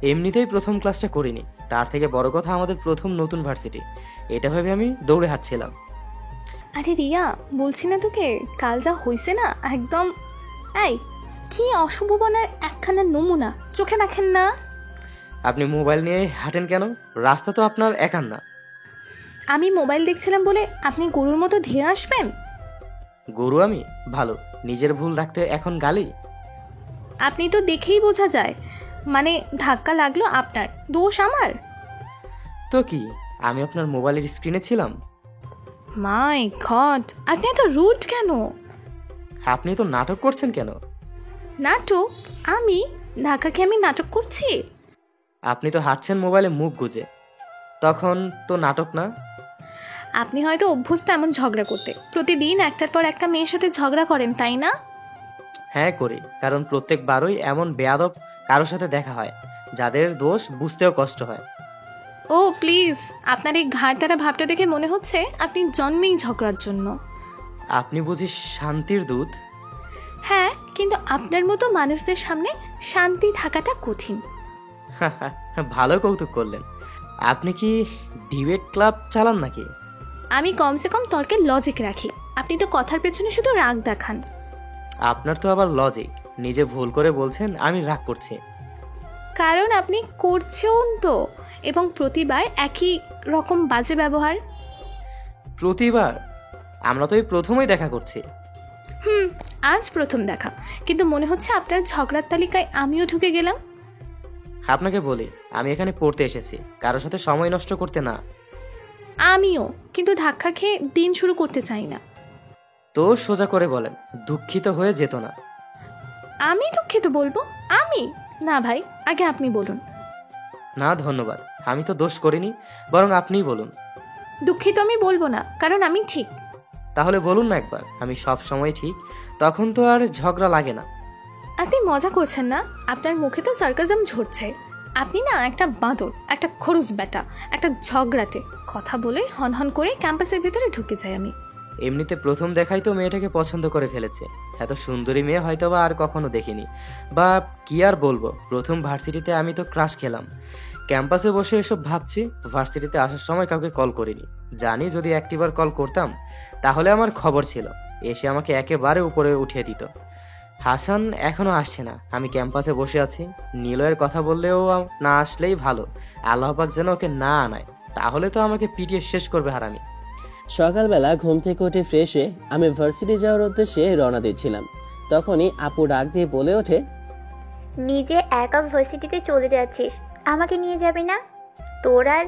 এমনিতেই প্রথম ক্লাসটা করিনি, তার থেকে বড় কথা আমাদের প্রথম নতুন ভার্সিটি, এটা ভেবে আমি দৌড়ে হাঁটছিলাম। আরে রিয়া, বলছি না তোকে, কাল যা হইছে না একদম। এই কি অশুভ বনের একখানা নমুনা, চোখে দেখেন না? আপনি মোবাইল নিয়ে হাঁটেন কেন? রাস্তা তো আপনার একার না। আমি মোবাইল দেখছিলাম বলে আপনি গরুর মতো ধেয়ে আসবেন? গরু আমি? ভালো, নিজের ভুল রাখতে এখন গালি? আপনি তো দেখেই বোঝা যায়, মানে ধাক্কা লাগলো আপনার, দোষ আমার? তো কি, আমি আপনার মোবাইলের স্ক্রিনে ছিলাম? মাই গড, আপনি এত রুড কেন? আপনি তো নাটক করছেন কেন? নাটক? আমি? ঢাকাকে আমি নাটক করছি? আপনি তো হাঁটছেন মোবাইলে মুখ গুজে, তখন তো নাটক না? আপনি হয়তো অভ্যস্ত এমন ঝগড়া করতে, প্রতিদিন একটার পর একটা মেয়ের সাথে ঝগড়া করেন, তাই না? হ্যাঁ করি, কারণ প্রত্যেকবারই এমন বেয়াদব কারোর সাথে দেখা হয় যাদের দোষ বুঝতেও কষ্ট হয়। ও প্লিজ, আপনার এই ঘাড়তারা ভাবটা দেখে মনে হচ্ছে আপনি জন্মেই ঝগড়ার জন্য। আপনি বুঝি শান্তির দূত? হ্যাঁ, কিন্তু আপনার মতো মানুষদের সামনে শান্তি থাকাটা কঠিন। ভালো কৌতুক করলেন। আপনি কি ডিবেট ক্লাব চালান নাকি? আমি কমসে কম তর্কের লজিক রাখি, আপনি তো কথার পেছনে শুধু রাগ দেখান। আপনার তো আবার লজিক, নিজে ভুল করে বলছেন আমি রাগ করছি। কারণ আপনি করছেন তো, এবং প্রতিবার একই রকম বাজে ব্যবহার। প্রতিবার? আমরা তো এই প্রথমই দেখা করছি। আজ প্রথম দেখা, কিন্তু মনে হচ্ছে আপনার ঝগড়ার তালিকায় আমিও ঢুকে গেলাম। আপনাকে বলি, আমি এখানে পড়তে এসেছি, কারোর সাথে সময় নষ্ট করতে না। আমিও, কিন্তু ধাক্কা খেয়ে দিন শুরু করতে চাই না। তো সোজা করে বলেন, দুঃখিত হয়ে যেত না? আমি দুঃখিত বলবো? আমি? না ভাই, আগে আপনি বলুন। না ধন্যবাদ, আমি তো দোষ করিনি, বরং আপনিই বলুন। দুঃখিত আমি বলবো না, কারণ আমি ঠিক। তাহলে বলুন না একবার, আমি সব সময় ঠিক, তখন তো আর ঝগড়া লাগে না। আপনি মজা করছেন না? আপনার মুখে তো সার্কাজম ঝরছে। আপনি না একটা বাঁদর, একটা খরুস বেটা, একটা ঝগড়াটে। কথা বলে হনহন করে ক্যাম্পাসের ভিতরে ঢুকে যাই আমি। এমনিতে প্রথম দেখাই তো মেয়েটাকে পছন্দ করে ফেলেছে। এত সুন্দরী মেয়ে হয়তোবা আর কখনো দেখিনি, বা কি আর বলবো, প্রথম ভার্সিটিতে আমি তো ক্রাশ খেলাম। ক্যাম্পাসে বসে এসব ভাবছি, ভার্সিটিতে আসার সময় কাউকে কল করিনি। জানি যদি একটিবার কল করতাম তাহলে আমার খবর ছিল, এসে আমাকে একেবারে উপরে উঠিয়ে দিত। হাসান এখনো আসছে না, আমি ক্যাম্পাসে বসে আছি। নিলয়ের কথা বললেও না আসলেই ভালো, আল্লাহ পাক যেন ওকে না আনায়, তাহলে তো আমাকে পিটিয়ে শেষ করবে হারামি। সকালবেলা ঘুম থেকে উঠে ফ্রেশ হয়ে আমি ভার্সিটি যাওয়ার উদ্দেশ্যে রওনা দিচ্ছিলাম। তখনই আপু ডাক দিয়ে বলে ওঠে, নিজে একা ভার্সিটিতে চলে যাচ্ছিস, আমাকে নিয়ে যাবি না? তোর আর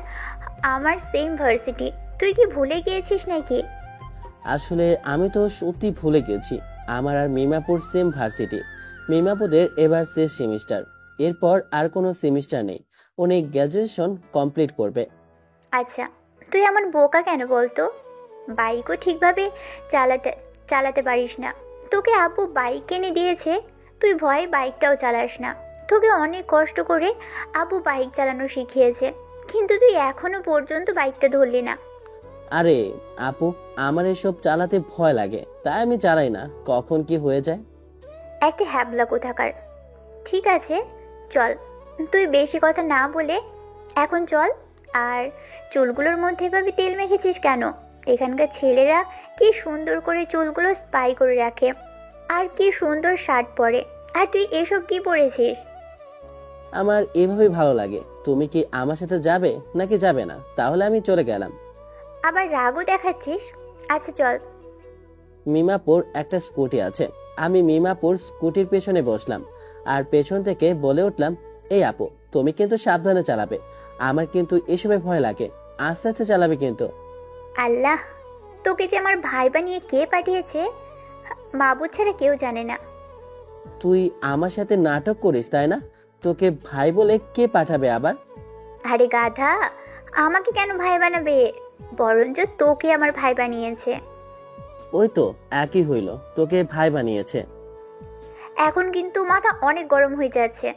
আমার সেম ভার্সিটি, তুই কি ভুলে গিয়েছিস নাকি? আসলে আমি তো সত্যি ভুলে গেছি, আমার আর মিমাপুর সেম ভার্সিটি। মিমাপুদের এবার শেষ সেমিস্টার, এরপর আর কোনো সেমিস্টার নেই। উনি গ্র্যাজুয়েশন কমপ্লিট করবে। আচ্ছা, তুই এমন বোকা কেন বলতো? বাইকও ঠিকভাবে চালাতে চালাতে পারিস না। তোকে আব্বু বাইক কিনে দিয়েছে, তুই ভয়ে বাইকটাও চালাস না। তোকে অনেক কষ্ট করে আব্বু বাইক চালানো শিখিয়েছে, কিন্তু তুই এখনো পর্যন্ত বাইকটা ধরলি না। আরে আপু, আমার এসব চালাতে ভয় লাগে, তাই আমি চালাই না, কখন কি হয়ে যায়। একটা হ্যাবলা কোথাকার। ঠিক আছে চল, তুই বেশি কথা না বলে এখন চল। আর চুলগুলোর মধ্যে এভাবে তেল মেখেছিস কেন? এখানকার ছেলেরা কি সুন্দর করে চুলগুলো স্পাই করে রাখে, আর কি সুন্দর শার্ট পরে, আর তুই এসব কি পরেছিস? আমার এভাবে ভালো লাগে। তুমি কি আমার সাথে যাবে নাকি যাবে না? তাহলে আমি চলে গেলাম। আবার রাগও দেখাচ্ছিস? আচ্ছা চল। মিমাপুর একটা স্কুটি আছে, আমি মিমাপুর স্কুটির পেছনে বসলাম আর পেছন থেকে বলে উঠলাম, এই আপু, তুমি কিন্তু সাবধানে চালাবে, আমার কিন্তু এসবে ভয় লাগে, আস্তে আস্তে চালাবে কিন্তু। আল্লাহ, তোকে যে আমার ভাই বানিয়ে কে পাঠিয়েছে মাবুদ ছাড়া কেউ জানে না। তুই আমার সাথে নাটক করিস তাই না? তোকে ভাই বলে কে পাঠাবে আবার? আরে গাধা, আমাকে কেন ভাই বানাবে? বরঞ্চ তোকে আমার ভাই বানিয়েছে। ওই তো একই হইল, তোকে ভাই বানিয়েছে। এখন কিন্তু মাথা অনেক গরম হয়ে যাচ্ছে,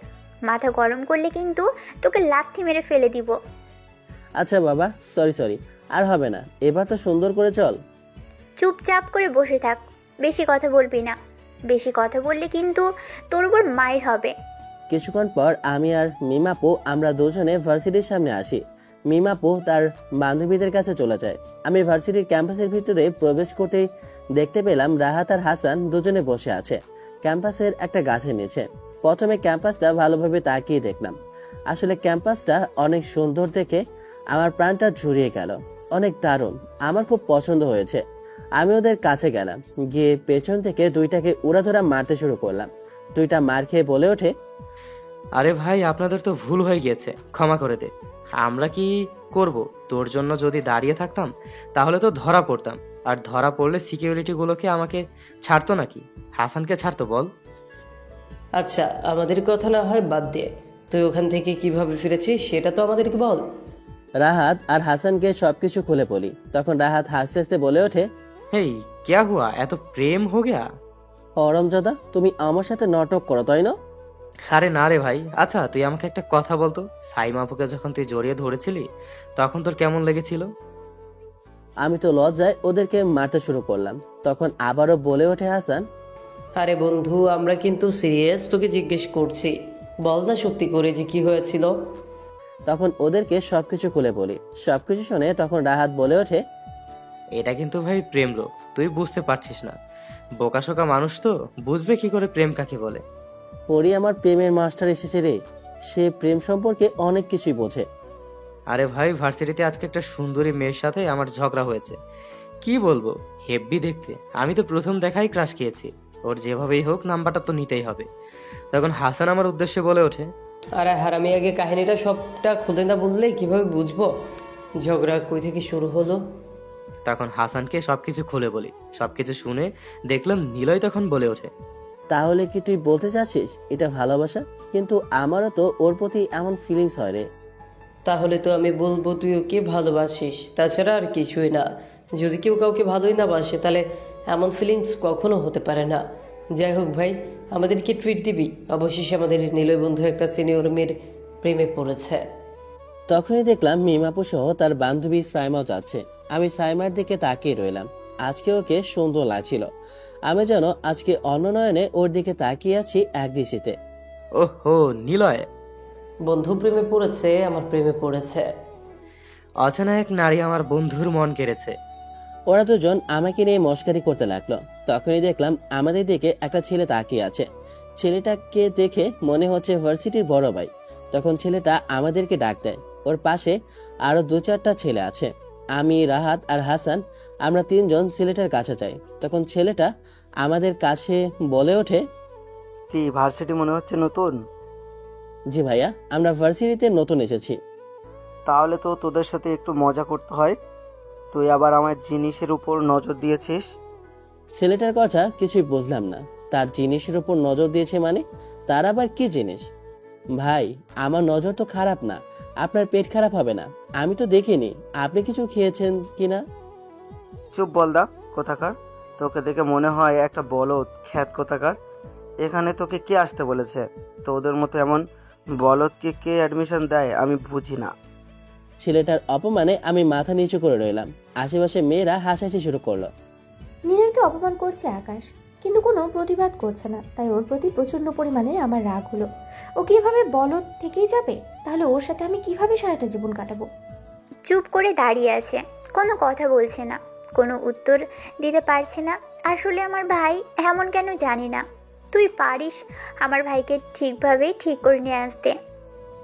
মাথা গরম করলে কিন্তু তোকে লাথি মেরে ফেলে দিব। আচ্ছা বাবা, সরি, আর হবে না, এবার তো সুন্দর করে চল। চুপচাপ করে বসে থাক, বেশি কথা বলবি না। বেশি কথা বললে কিন্তু তোর উপর মাইর হবে। কিছুক্ষণ পর আমি আর মিমাপু আমরা দুজনে ভার্সিটির সামনে আসি। মিমাপু তার বান্ধবীদের কাছে চলে যায়। আমি ভার্সিটির ক্যাম্পাসের ভিতরে প্রবেশ করতেই দেখতে পেলাম রাহাত আর হাসান দুজনে বসে আছে ক্যাম্পাসের একটা গাছের নিচে। প্রথমে ক্যাম্পাসটা ভালোভাবে তাকিয়ে দেখলাম। আসলে ক্যাম্পাসটা অনেক সুন্দর দেখে আমার প্রাণটা জুড়িয়ে গেল। অনেক দারুণ, আমার খুব পছন্দ হয়েছে। আমি ওদের কাছে গেলাম, গিয়ে পেছন থেকে দুইটাকে উড়াধরা মারতে শুরু করলাম। দুইটা মার খেয়ে বলে ওঠে, আরে ভাই, আপনাদের তো ভুল হয়ে গিয়েছে, ক্ষমা করে দে। আমরা কি করব, তোর জন্য যদি দাঁড়িয়ে থাকতাম তাহলে তো ধরা পড়তাম, আর ধরা পড়লে সিকিউরিটি গুলোকে আমাকে ছাড়তো নাকি? হাসানকে ছাড়তো বল? আচ্ছা, আমাদের কথা না হয় বাদ দে, তুই ওখান থেকে কিভাবে ফিরেছিস সেটা তো আমাদেরকে বল। রাহাত আর হাসানকে সবকিছু খুলে বলি। তখন রাহাত হাসতে হাসতে বলে ওঠে, হেই ক্যা হুয়া, এত প্রেম হো গেয়া? অরমজাদা, তুমি আমার সাথে নাটক করো তাই না? আরে না রে ভাই। আচ্ছা তুই আমাকে একটা কথা বলতো, সাইমা আপুকে যখন তুই জড়িয়ে ধরেছিলি তখন তোর কেমন লেগেছিল? আমি তো লজ্জায় ওদেরকে মারতে শুরু করলাম। তখন আবারও বলে ওঠে হাসান, আরে বন্ধু, আমরা কিন্তু সিরিয়াস, তোকে জিজ্ঞেস করছি, বল না সত্যি করে যে কি হয়েছিল। তখন ওদেরকে সবকিছু খুলে বলি। সবকিছু শুনে তখন রাহাত বলে ওঠে, এটা কিন্তু ভাই প্রেম রোগ, তুই বুঝতে পারছিস না। বোকাশোকা মানুষ তো বুঝবে কি করে প্রেম কাকে বলে। পরি আমার প্রেমের মাস্টার এসেছে রে, সে প্রেম সম্পর্কে অনেক কিছুই বোঝে। আরে ভাই, ভার্সিটিতে আজকে একটা সুন্দরী মেয়ের সাথে আমার ঝগড়া হয়েছে। কি বলবো, হেব্বি দেখতে। আমি তো প্রথম দেখাই ক্রাশ খেয়েছি। ওর যেভাবেই হোক নাম্বারটা তো নিতেই হবে। তখন হাসান আমার উদ্দেশ্যে বলে ওঠে, আরে হারামি, আগে কাহিনীটা সবটা খুলে না বললে কিভাবে বুঝবো ঝগড়া কই থেকে শুরু হলো। তখন হাসানকে সবকিছু খুলে বলি। সবকিছু শুনে দেখলাম নিলয় তখন বলে ওঠে, তাহলে কি তুই বলতে চাচ্ছিস এটা ভালোবাসা? কিন্তু আমারও তো ওর প্রতি এমন ফিলিংস হয় রে। তাহলে তো আমি বলবো তুই ওকে ভালোবাসিস, তাছাড়া আর কিছুই না। যদি কেউ কাউকে ভালোই না বাসে তাহলে এমন ফিলিংস কখনো হতে পারে না। যাই হোক ভাই, আমাদেরকে ট্রিট দিবি? অবশেষে আমাদের নিলয় বন্ধু একটা সিনিয়র মেয়ের প্রেমে পড়েছে। তখনই দেখলাম মিমাপু সহ তার বান্ধবী সাইমাও যাচ্ছে। আমি সাইমার দিকে তাকিয়ে রইলাম। আজকে ওকে সুন্দর লাগছিল। আমি যেন আজকে অন্য নয়নে ওর দিকে তাকিয়ে আছি একদৃষ্টিতে। ওহো নিলয়। বন্ধু প্রেমে পড়েছে, আমার প্রেমে পড়েছে। অচেনা এক নারী আমার বন্ধুর মন কেড়েছে। ওরা দুজন আমাকে নিয়ে মস্কারি করতে লাগলো। তখনই দেখলাম আমাদের দিকে একটা ছেলে তাকিয়ে আছে। ছেলেটাকে দেখে মনে হচ্ছে ভার্সিটির বড় ভাই। তখন ছেলেটা আমাদেরকে ডাক দেয়। ওর পাশে আরো 2-4টা ছেলে আছে। আমি, রাহাত আর হাসান, আমরা 3 জন ছেলেটার কাছে যাই। তখন ছেলেটা আমাদের কাছে বলে ওঠে, কি ভার্সিটি মনে হচ্ছে নতুন? জি ভাইয়া, আমরা ভার্সিটিতে নতুন এসেছি। তাহলে তো তোদের সাথে একটু মজা করতে হয়। তুই আবার আমার জিনিসের উপর নজর দিয়েছিস। ছেলেটার কথা কিছুই বুঝলাম না। তার জিনিসের উপর নজর দিয়েছে মানে? তার আবার কি জিনিস? ভাই, আমার নজর তো খারাপ না। আপনার পেট খারাপ হবে না। আমি তো দেখিনি আপনি কিছু খেয়েছেন কিনা। চুপ বলদা কোথাকার, তোকে দেখে মনে হয় একটা বলদ খ্যাত কোথাকার। এখানে তোকে কে আসতে বলেছে? তোদের মতো এমন বলদকে কে অ্যাডমিশন দেয় আমি বুঝি না। ছেলেটার অপমানে আমি মাথা নিচু করে রইলাম। আশেপাশে মেয়েরা হাসাহাসি শুরু করলো। নিলয়কে অপমান করছে আকাশ, কিন্তু কোনো প্রতিবাদ করছে না। তাই ওর প্রতি প্রচণ্ড পরিমাণে আমার রাগ হলো। ও কি এভাবে বলদ থেকেই যাবে? তাহলে ওর সাথে আমি কিভাবে সারাটা জীবন কাটাবো? চুপ করে দাঁড়িয়ে আছে, কোনো কথা বলছে না, কোনো উত্তর দিতে পারছে না। আসলে আমার ভাই এমন কেন জানি না। তুই পারিস আমার ভাইকে ঠিকভাবে ঠিক করে নিয়ে আসতে।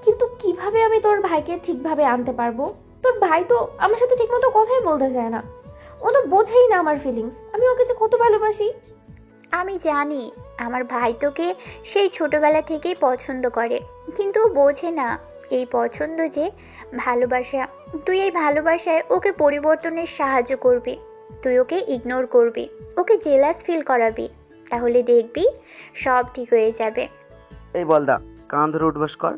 কিন্তু কিভাবে আমি তোর ভাইকে ঠিকভাবে আনতে পারবো? তোর ভাই তো আমার সাথে ঠিকমতো কথাই বলতে চায় না। ও তো বোঝেই না আমার ফিলিংস, আমি ওকে যে কত ভালোবাসি। আমি জানি আমার ভাই তোকে সেই ছোটবেলা থেকেই পছন্দ করে, কিন্তু ও বোঝে না এই পছন্দ যে ভালোবাসা। তুই এই ভালোবাসায় ওকে পরিবর্তনের সাহায্য করবি। তুই ওকে ইগনোর করবি, ওকে জেলাস ফিল করাবি। তাহলে দেখবি সব ঠিক হয়ে যাবে। এই বলদা, কান ধরে উঠবাস কর।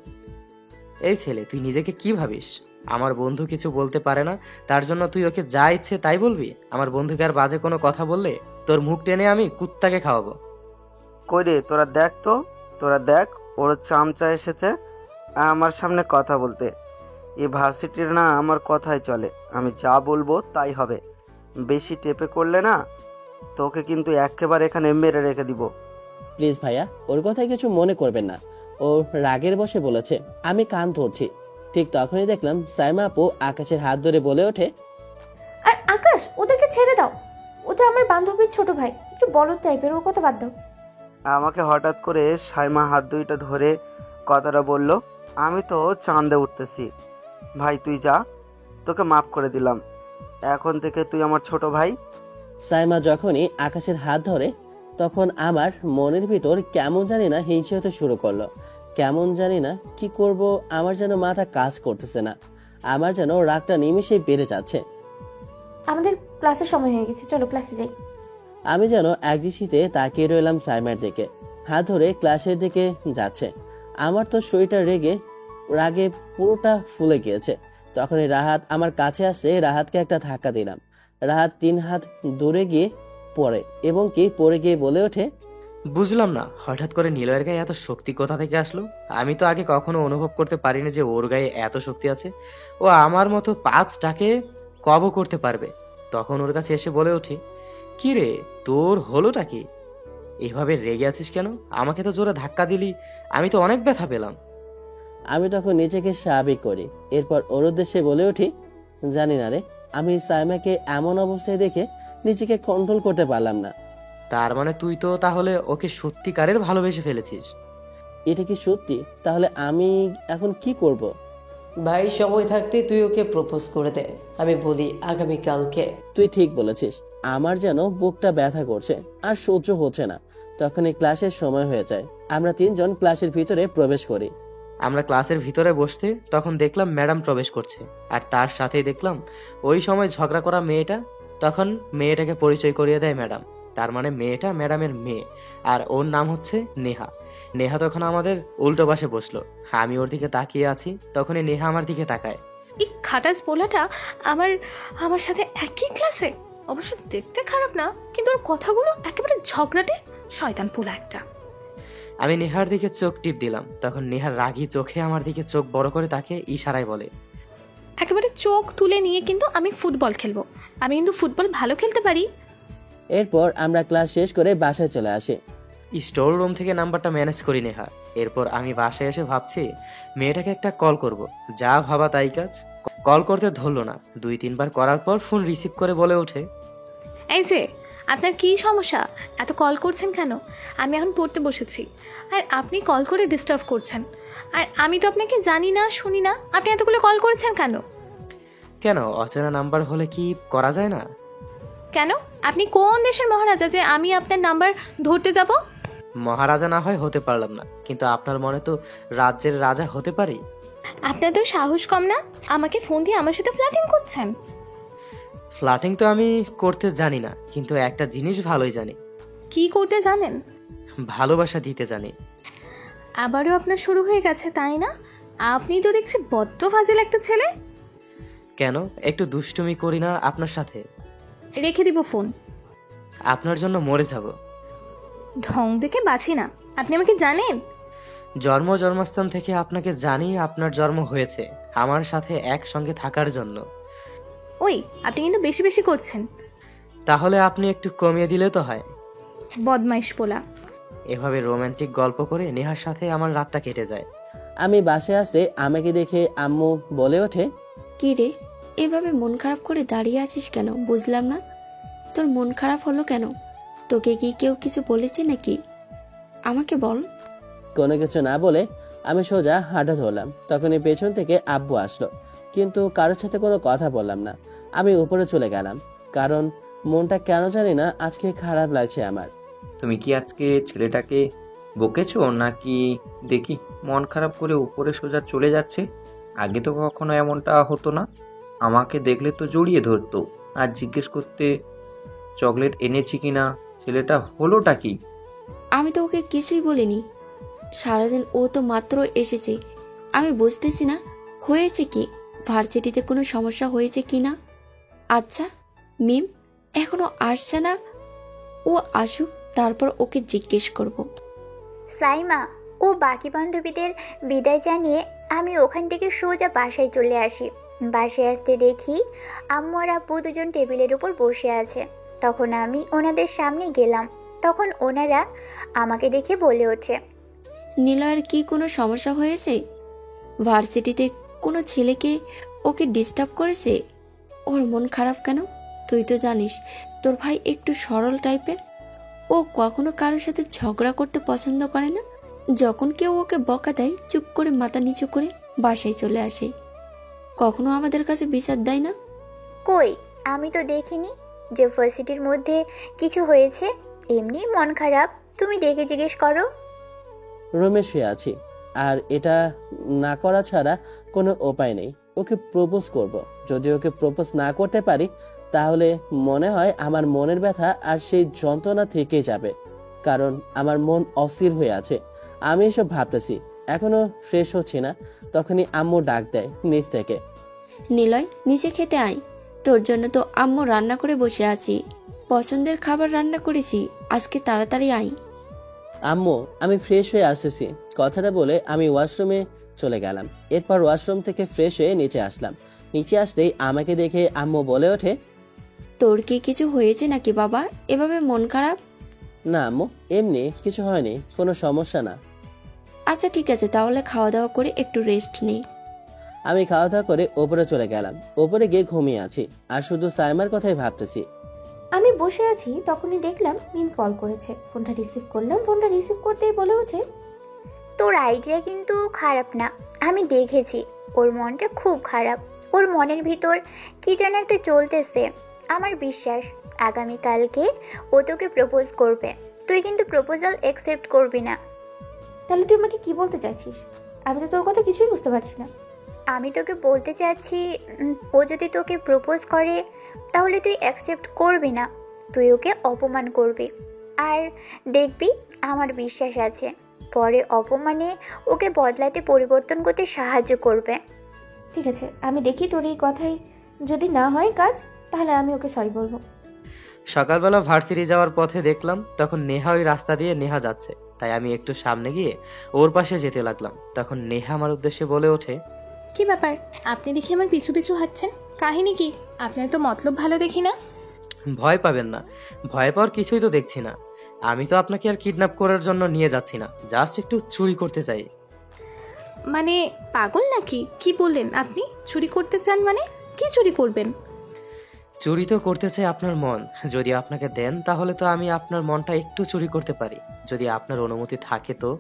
এই ছেলে, তুই নিজেকে কি ভাবিস? আমার বন্ধু কিছু বলতে পারে না, তার জন্য তুই ওকে যা ইচ্ছে তাই বলবি? আমার বন্ধুকে আর বাজে কোনো কথা বললে তোর মুখ টেনে আমি কুত্তাকে খাওয়াবো। কই রে, তোরা দেখ তো, তোরা দেখ, ওর চামচা এসেছে আমার সামনে কথা বলতে। এই ভার্সিটির না আমার কথাই চলে, আমি যা বলবো তাই হবে। বেশি টেপে করলে না তোকে কিন্তু একেবারে এখানে মেরে রেখে দিব। প্লিজ ভাইয়া, ওর কথায় কিছু মনে করবেন না। ও রাগের বসে বলেছে, আমি কান ধরছি। ঠিক তখনই দেখলাম সাইমা আপু আকাশের হাত ধরে বলে ওঠে, আর আকাশ, ওদেরকে ছেড়ে দাও। ওটা আমার বান্ধবীর ছোট ভাই, একটু বলদ টাইপের, ওর কথা বাদ দাও। আমাকে হঠাৎ করে সাইমা হাত দুইটা ধরে কথাটা বলল। আমি তো চাঁদে উঠতেছি। ভাই তুই যা, তোকে মাফ করে দিলাম, এখন থেকে তুই আমার ছোট ভাই। সাইমা যখনই আকাশের হাত ধরে তখন আমার মনের ভিতর কেমন জানি না হিংসে হতে শুরু করলো। কেমন জানি না কি করব, আমার যেন মাথা কাজ করতেছে না। আমার যেন রাগটা নিমিষেই বেড়ে যাচ্ছে। আমাদের ক্লাসের সময় হয়ে গেছে, চলো ক্লাসে যাই। আমি যেন একদৃষ্টিতে তাকিয়ে রইলাম সাইমার দিকে। হাত ধরে ক্লাসের দিকে যাচ্ছে। আমার তো শরীরটা রাগে পুরোটা ফুলে গিয়েছে। তখনই রাহাত আমার কাছে আসে, রাহাতকে একটা ধাক্কা দিলাম। রাহাত 3 হাত দূরে গিয়ে পড়ে এবং পড়ে গিয়ে বলে ওঠে, বুঝলাম না হঠাৎ করে নিলয়ের গায়ে এত শক্তি কোথা থেকে আসলো। আমি তো আগে কখনো অনুভব করতে পারিনি যে ওর গায়ে এত শক্তি আছে। ও আমার মতো 5টাকে কবও করতে পারবে। তখন ওর কাছে এসে বলে উঠি, কি রে তোর হলোটা কি? এভাবে রেগে আছিস কেন? আমাকে তো জোরে ধাক্কা দিলি, আমি তো অনেক ব্যথা পেলাম। আমি তখন নিজেকে স্বাভাবিক করি। এরপর ওর উদ্দেশ্যে বলে উঠি, জানি না রে, আমি সাইমাকে এমন অবস্থায় দেখে নিজেকে কন্ট্রোল করতে পারলাম না। তার মানে তুই তো তাহলে ওকে সত্যিকারের ভালোবেসে ফেলেছিস। এটা কি সত্যি? তাহলে আমি এখন কি করব? ভাই সময় থাকতে তুই ওকে প্রপোজ করে দে, আমি বলি আগামীকালকে। তুই ঠিক বলেছিস। আমার যেন বুকটা ব্যথা করছে আর সহ্য হচ্ছে না। তখনই ক্লাসের সময় হয়ে যায়। আমরা 3 জন ক্লাসের ভিতরে প্রবেশ করি। আমরা ক্লাসের ভিতরে বসতে তখন দেখলাম ম্যাডাম প্রবেশ করছে, আর তার সাথেই দেখলাম ওই সময় ঝগড়া করা মেয়েটা। তখন মেয়েটাকে পরিচয় করিয়ে দেয় ম্যাডাম। তার মানে মেয়েটা ম্যাডামের মেয়ে, আর ওর নাম হচ্ছে নেহা। নেহা তখন আমাদের উল্টো পাশে বসলো। আমি ওর দিকে তাকিয়ে আছি, তখনই নেহা আমার দিকে তাকায়। এই খাটাস পোলাটা আমার আমার সাথে একই ক্লাসে। অবশ্য দেখতে খারাপ না, কিন্তু ওর কথাগুলো একেবারে ঝগড়াটে, শয়তান পোলা একটা। আমি নেহার দিকে চোখ টিপ দিলাম। তখন নেহার রাগী চোখে আমার দিকে চোখ বড় করে তাকে ইশারায় বলে, একেবারে চোখ তুলে নিয়ে কিন্তু আমি ফুটবল খেলবো। আমি কিন্তু ফুটবল ভালো খেলতে পারি। এরপর আমরা ক্লাস শেষ করে বাসায় চলে আসি। স্টোর রুম থেকে নাম্বারটা ম্যানেজ করি নেহা। এরপর আমি বাসায় এসে ভাবছি মেয়েটাকে একটা কল করব। যা ভাবা তাই কাজ। কল করতে ধরলো না। 2-3 বার করার পর ফোন রিসিভ করে বলে ওঠে, এই যে আপনার কি সমস্যা? এত কল করছেন কেন? আমি এখন পড়তে বসেছি আর আপনি কল করে ডিস্টার্ব করছেন। আর আমি তো আপনাকে জানি না, শুনি না, আপনি এতগুলো কল করেছেন কেন? কেন অচেনা নাম্বার হলে কি করা যায় না? কেন? আপনি কোন দেশের মহারাজা যে আমি আপনার নাম্বার ধরতে যাব? মহারাজা না হয় হতে পারলাম না, কিন্তু আপনার মনে তো রাজ্যের রাজা হতে পারি। আপনার তো সাহস কম না, আমাকে ফোন দিয়ে আমার সাথে ফ্ল্যাটিং করছেন। ফ্লার্টিং তো আমি করতে জানি না, কিন্তু একটা জিনিস ভালোই জানি। কি করতে জানেন? ভালোবাসা দিতে জানি। আবারও আপনার শুরু হয়ে গেছে, তাই না? আপনি তো দেখছি বড্ড ফাজিল একটা ছেলে। কেন একটু দুষ্টুমি করি না আপনার সাথে? রেখে দিব ফোন। আপনার জন্য মরে যাব। ঢং দেখে বাঁচি না। আপনি আমাকে জানেন? জন্মস্থান থেকে আপনাকে জানি। আপনার জন্ম হয়েছে আমার সাথে একসঙ্গে থাকার জন্য। ওই আপনি কিন্তু বেশি বেশি করছেন। তাহলে আপনি একটু কমিয়ে দিলে তো হয়। বদমাইশ পোলা। এভাবে রোমান্টিক গল্প করে নেহার সাথে আমার রাতটা কেটে যায়। আমি বাসায় আসতে আমাকে দেখে আম্মু বলে ওঠে, কি রে, এভাবে মন খারাপ করে দাঁড়িয়ে আছিস কেন? বুঝলাম না, তোর মন খারাপ হলো কেন? তোকে কি কেউ কিছু বলেছে নাকি? আমাকে বল। কোনো কিছু না বলে আমি সোজা হাঁটা ধরলাম। তখনই পেছন থেকে আব্বু আসলো, কিন্তু কারোর সাথে কোনো কথা বললাম না। আমি উপরে চলে গেলাম, কারণ মনটা কেন জানি না আজকে খারাপ লাগছে আমার। তুমি কি আজকে ছেলেটাকে বকেছো নাকি? দেখি মন খারাপ করে উপরে সোজা চলে যাচ্ছে। আগে তো কখনো এমনটা হতো না। আমাকে দেখলে তো জড়িয়ে ধরতো আর জিজ্ঞেস করতে চকলেট এনেছি কিনা। ছেলেটা হলোটা কি? আমি তো ওকে কিছুই বলিনি। সারাদিন ও তো মাত্র এসেছে। আমি বুঝতেছি না হয়েছে কি, ভার্সিটিতে কোনো সমস্যা হয়েছে কি না। আচ্ছা মিম এখনো আসছে না? ও আসুক, তারপর ওকে জিজ্ঞেস করব। সাইমা ও বাকি বান্ধবীদের বিদায় জানিয়ে আমি ওখান থেকে সোজা বাসায় চলে আসি। বাসায় আসতে দেখি আম্মু আর আব্বু দুজন টেবিলের উপর বসে আছে। তখন আমি ওনাদের সামনে গেলাম। তখন ওনারা আমাকে দেখে বলে ওঠে, নিলয়ের কি কোনো সমস্যা হয়েছে? ভার্সিটিতে কোনো ছেলেকে ওকে ডিস্টার্ব করেছে? ওর মন খারাপ কেন? তুই তো জানিস তোর ভাই একটু সরল টাইপের। ও কখনো কারোর সাথে ঝগড়া করতে পছন্দ করে না। যখন কেউ ওকে বকা দেয় চুপ করে মাথা নিচু করে বাসায় চলে আসে। কখনো আমাদের কাছে বিচার দেয় না। কই আমি তো দেখিনি যে ভার্সিটির মধ্যে কিছু হয়েছে। এমনি মন খারাপ, তুমি ডেকে জিজ্ঞেস করো। রুমে শুয়ে আছি, আর এটা না করা ছাড়া কোনো উপায় নেই। ওকে প্রপোজ করব। যদি ওকে প্রপোজ না করতে পারি তাহলে মনে হয় আমার মনের ব্যথা আর সেই যন্ত্রণা থেকে যাবে। কারণ আমার মন অস্থির হয়ে আছে। আমি এসব ভাবতেছি, এখনো ফ্রেশ হচ্ছি না, তখনই আম্মু ডাক দেয় নিচ থেকে। নিলয়, নিচে খেতে আয়। তোর জন্য তো আম্মু রান্না করে বসে আছি। পছন্দের খাবার রান্না করেছি, আজকে তাড়াতাড়ি আয়। আম্মু, আমি ফ্রেশ হয়ে আসতেছি। কথাটা বলে আমি ওয়াশরুমে চলে গেলাম। এরপর ওয়াশরুম থেকে ফ্রেশ হয়ে নিচে আসলাম। নিচে আসতেই আমাকে দেখে আম্মু বলে ওঠে, তোর কি কিছু হয়েছে নাকি বাবা, এভাবে মন খারাপ? না আম্মু, এমনি কিছু হয়নি, কোনো সমস্যা না। আচ্ছা ঠিক আছে, তাহলে খাওয়া দাওয়া করে একটু রেস্ট নেই। আমি খাওয়া দাওয়া করে ওপরে চলে গেলাম। ওপরে গিয়ে ঘুমিয়ে আছি আর শুধু সাইমার কথাই ভাবতেছি। আমি বসে আছি, তখনই দেখলাম মিম কল করেছে। ফোনটা রিসিভ করলাম। ফোনটা রিসিভ করতেই বলে ওঠে, তোর আইডিয়া কিন্তু খারাপ না, আমি দেখেছি। ওর মনটা খুব খারাপ। ওর মনের ভিতর কি যেন একটা চলতেছে। আমার বিশ্বাস আগামীকালকে ও তোকে প্রপোজ করবে। তুই কিন্তু প্রপোজাল অ্যাকসেপ্ট করবি না। তাহলে তুই আমাকে কি বলতে চাইছিস? আমি তো তোর কথা কিছুই বুঝতে পারছি না। আমি তোকে বলতে চাচ্ছি, ও যদি তোকে প্রপোজ করে তাহলে তুই অ্যাকসেপ্ট করবি না, তুই ওকে অপমান করবি। আর দেখবি আমার বিশ্বাস আছে পরে অপমানে ওকে বদলাতে পরিবর্তন করতে সাহায্য করবে। ঠিক আছে, আমি দেখি তোর এই কথাই যদি না হয় কাজ, তাহলে আমি ওকে সরি বলবো। সকালবেলা ভার্সিটি যাওয়ার পথে দেখলাম তখন নেহা ওই রাস্তা দিয়ে নেহা যাচ্ছে, তাই আমি একটু সামনে গিয়ে ওর পাশে যেতে লাগলাম। তখন নেহা আমার উদ্দেশ্যে বলে ওঠে, কি ব্যাপার, আপনি দেখি আমার পিছু পিছু হাঁটছেন, কাহিনী কি? আপনার তো মতলব ভালো দেখি না। ভয় পাবেন না, ভয় পাওয়ার কিছুই তো দেখছি না। আমি তো আপনাকে আর কিডন্যাপ করার জন্য নিয়ে যাচ্ছি না, জাস্ট একটু চুরি করতে চাই। মানে পাগল নাকি? কি বললেন আপনি? চুরি করতে চান মানে? কি চুরি করবেন? চুরি তো করতে চাই আপনার মন। যদি আপনাকে দেন তাহলে তো আমি আপনার মনটা একটু চুরি করতে পারি, যদি আপনার অনুমতি থাকে তো।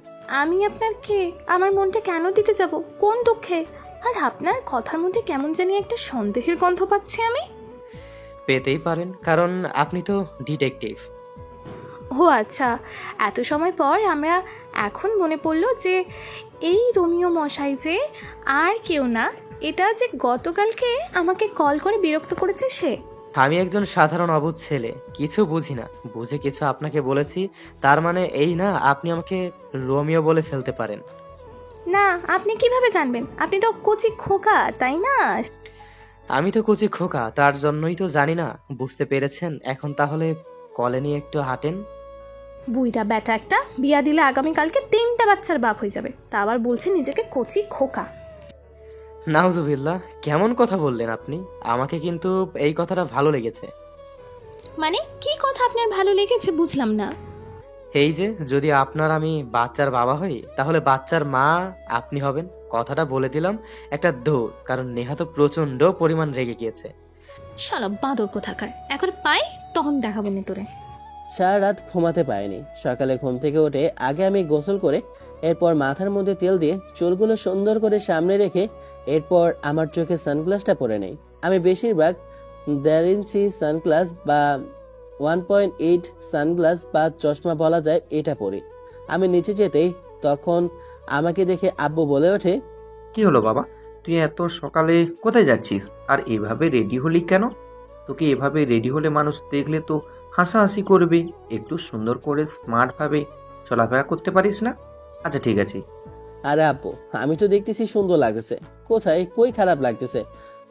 আমি আপনার কে? আমার মনটা কেন দিতে যাব? কোন দুঃখে? আর আপনার কথার মধ্যে কেমন জানি একটা সন্দেহের গন্ধ পাচ্ছি আমি। পেতেই পারেন, কারণ আপনি তো ডিটেকটিভ। ও আচ্ছা, এত সময় পর আমরা এখন মনে পড়লো যে এই রোমিও মশাই যে আর কেউ না, এটা যে গতকালকে আমাকে কল করে বিরক্ত করেছে সে। আমি একজন সাধারণ অবুঝ ছেলে, কিছু বুঝি না। বুঝে কিছু আপনাকে বলেছি, তার মানে এই না আপনি আমাকে রোমিও বলে ফেলতে পারেন। না, আপনি কিভাবে জানবেন? আপনি তো কচি খোকা, তাই না? আমি তো কচি খোকা, তার জন্যই তো জানি না। বুঝতে পেরেছেন? এখন তাহলে কলে নিয়ে একটু হাঁটেন। বুইটা ব্যাটা একটা, বিয়া দিলে আগামীকালকে 3টা বাচ্চার বাপ হয়ে যাবে, তা আবার বলছে নিজেকে কচি খোকা। নাউজুবিল্লাহ, কেমন কথা বললেন আপনি? আমাকে কিন্তু এই কথাটা ভালো লেগেছে। মানে কি কথা আপনার ভালো লেগেছে বুঝলাম না। এই যে যদি আপনার আমি বাচ্চার বাবা হই, তাহলে বাচ্চার মা আপনি হবেন। কথাটা বলে দিলাম একটা দৌড়, কারণ নেহা তো প্রচন্ড পরিমাণ রেগে গিয়েছে। শালা বাঁদর কোথাকার, এখন পাই তখন দেখাবো নি তোরে। সারা রাত ঘুমাতে পারিনি। সকালে ঘুম থেকে উঠে আগে আমি গোসল করে এরপর মাথার মধ্যে তেল দিয়ে চুলগুলো সুন্দর করে সামনে রেখে এরপর আমার চোখে সানগ্লাসটা পরে নেই। আমি বেশিরভাগ 1.5 ইঞ্চি সানগ্লাস বা 1.8 সানগ্লাস বা চশমা বলা যায় এটা পরি। আমি নিচে যেতেই তখন আমাকে দেখে আব্বু বলে ওঠে, কি হলো বাবা, তুই এত সকালে কোথায় যাচ্ছিস? আর এভাবে রেডি হলি কেন? তোকে এভাবে রেডি হলে মানুষ দেখলে তো হাসাহাসি করবে। একটু সুন্দর করে স্মার্ট ভাবে চলাফেরা করতে পারিস না? আচ্ছা ঠিক আছে। আরে আব্বু, আমি তো দেখতেছি সুন্দর লাগতেছে, কোথায় কই খারাপ লাগতেছে?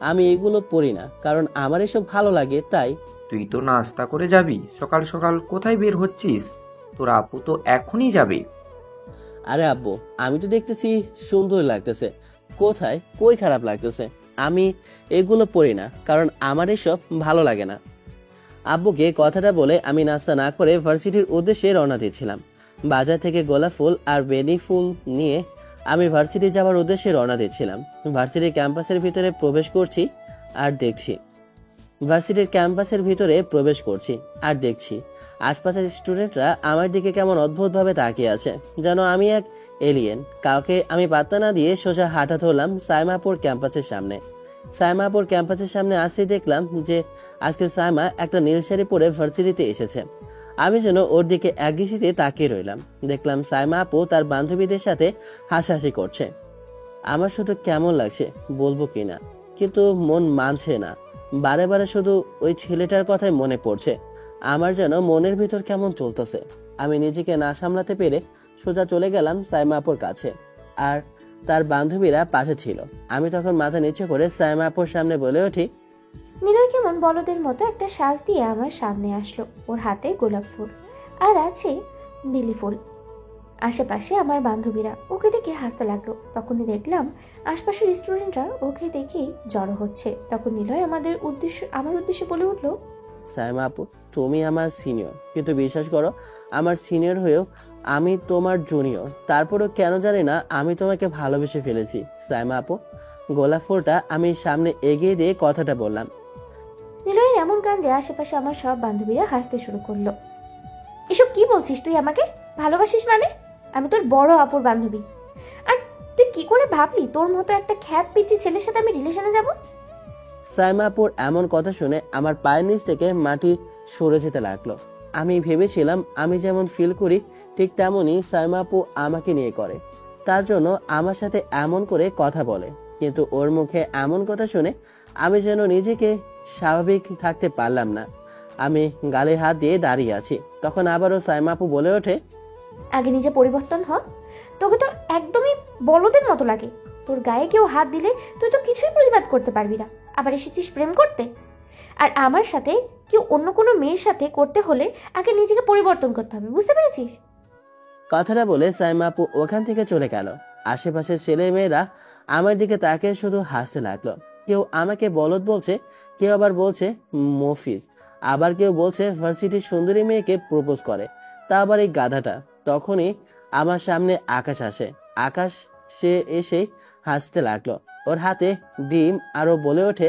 আমি এগুলো পরি না, কারণ আমার এসব ভালো লাগে তাই। তুই তো নাস্তা করে যাবি, সকাল সকাল কোথায় বের হচ্ছিস? তোর আপু তো এখনই যাবে। আরে আব্বু, আমি তো দেখতেছি সুন্দর লাগতেছে, কোথায় কই খারাপ লাগতেছে? আমি এগুলো পরি না, কারণ আমার এসব ভালো লাগে না। আব্বুকে কথাটা বলে আমি নাস্তা না করে ভার্সিটির উদ্দেশ্যে রওনা দিয়েছিলাম। বাজার থেকে গোলাপ ফুল আর বেনি ফুল নিয়ে আমি ভার্সিটি যাওয়ার উদ্দেশ্যে রওনা দিয়েছিলাম। ভার্সিটির ক্যাম্পাসের ভিতরে প্রবেশ করছি আর দেখছি আশপাশের স্টুডেন্টরা আমার দিকে কেমন অদ্ভুতভাবে তাকিয়ে আছে, যেন আমি এক এলিয়েন। কাউকে আমি পাত্তা না দিয়ে সোজা হাঁটা ধরলাম সাইমাপুর ক্যাম্পাসের সামনে। সাইমাপুর ক্যাম্পাসের সামনে আসতেই দেখলাম যে আজকে সাইমা একটা নীল শাড়ি পরে ভার্সিটিতে এসেছে। আমি যেন ওর দিকে একদৃষ্টিতে তাকিয়ে রইলাম। দেখলাম সাইমা আপু তার বান্ধবীদের সাথে হাসাহাসি করছে। আমার শুধু কেমন লাগছে বলবো কিনা, কিন্তু মন মানছে না। বারে বারে শুধু ওই ছেলেটার কথাই মনে পড়ছে। আমার যেন মনের ভিতর কেমন চলতেছে। আমি নিজেকে না সামলাতে পেরে সোজা চলে গেলাম সাইমা আপুর কাছে, আর তার বান্ধবীরা পাশে ছিল। আমি তখন মাথা নিচু করে সাইমা আপুর সামনে বলে উঠি, নিলয় কেমন বলদের মতো একটা সাজ দিয়ে আমার সামনে আসলো। ওর হাতে গোলাপ ফুল আর আছে বেলি ফুল। আশেপাশে আমার বান্ধবীরা ওকে দেখে হাসতে লাগলো। তখনই দেখলাম আশপাশের স্টুডেন্টরা ওকে দেখেই জড়ো হচ্ছে। তখন নিলয় আমার উদ্দেশ্যে বলে উঠলো, সাইমা আপু, তুমি আমার সিনিয়র, কিন্তু বিশ্বাস করো আমার সিনিয়র হয়েও আমি তোমার জুনিয়র। তারপরেও কেন জানি না আমি তোমাকে ভালোবেসে ফেলেছি। সাইমা আপু, গোলাপ ফুলটা আমি সামনে এগিয়ে দিয়ে কথাটা বললাম। নিলয়ের এমন কাণ্ডে আশেপাশে আমার সব বান্ধবীরা হাসতে শুরু করলো। এসব কি বলছিস? তুই আমাকে ভালোবাসিস মানে? আমি তোর বড় আপুর বান্ধবী, আর তুই কি করে ভাবলি তোর মতো একটা খ্যাত পিচ্চি ছেলের সাথে আমি রিলেশনে যাব? সাইমা আপুর এমন কথা শুনে আমার পায়ের নিচ থেকে মাটি সরে যেতে লাগলো। আমি ভেবেছিলাম আমি যেমন ফিল করি ঠিক তেমনই সাইমা আপু আমাকে নিয়ে করে, তার জন্য আমার সাথে এমন করে কথা বলে। কিন্তু ওর মুখে এমন কথা শুনে আমি যেন নিজেকে স্বাভাবিক থাকতে পারলাম না। আমি গালে হাত দিয়ে দাঁড়িয়ে আছি। তখন আবারও সাইমা আপু বলে ওঠে, আগে নিজে পরিবর্তন হ। তোকে তো একদমই বলদের মতো লাগে। তোর গায়ে কেউ হাত দিলে তুই তো কিছুই প্রতিবাদ করতে পারবি না, আবার এসেছিস প্রেম করতে। আর আমার সাথে কেউ অন্য কোনো মেয়ের সাথে করতে হলে আগে নিজেকে পরিবর্তন করতে হবে, বুঝতে পেরেছিস? কথাটা বলে সাইমা আপু ওখান থেকে চলে গেল। আশেপাশের ছেলে মেয়েরা আমার দিকে তাকিয়ে শুধু হাসতে লাগলো। কেউ আমাকে বলদ বলছে, কেউ আবার বলছে মফিজ, আবার কেউ বলছে ভার্সিটির সুন্দরী মেয়েকে প্রপোজ করে, তা আবার এই গাধাটা। তখনই আমার সামনে আকাশ আসে। আকাশ সে এসে হাসতে লাগলো, ওর হাতে ডিম, আরো বলে ওঠে,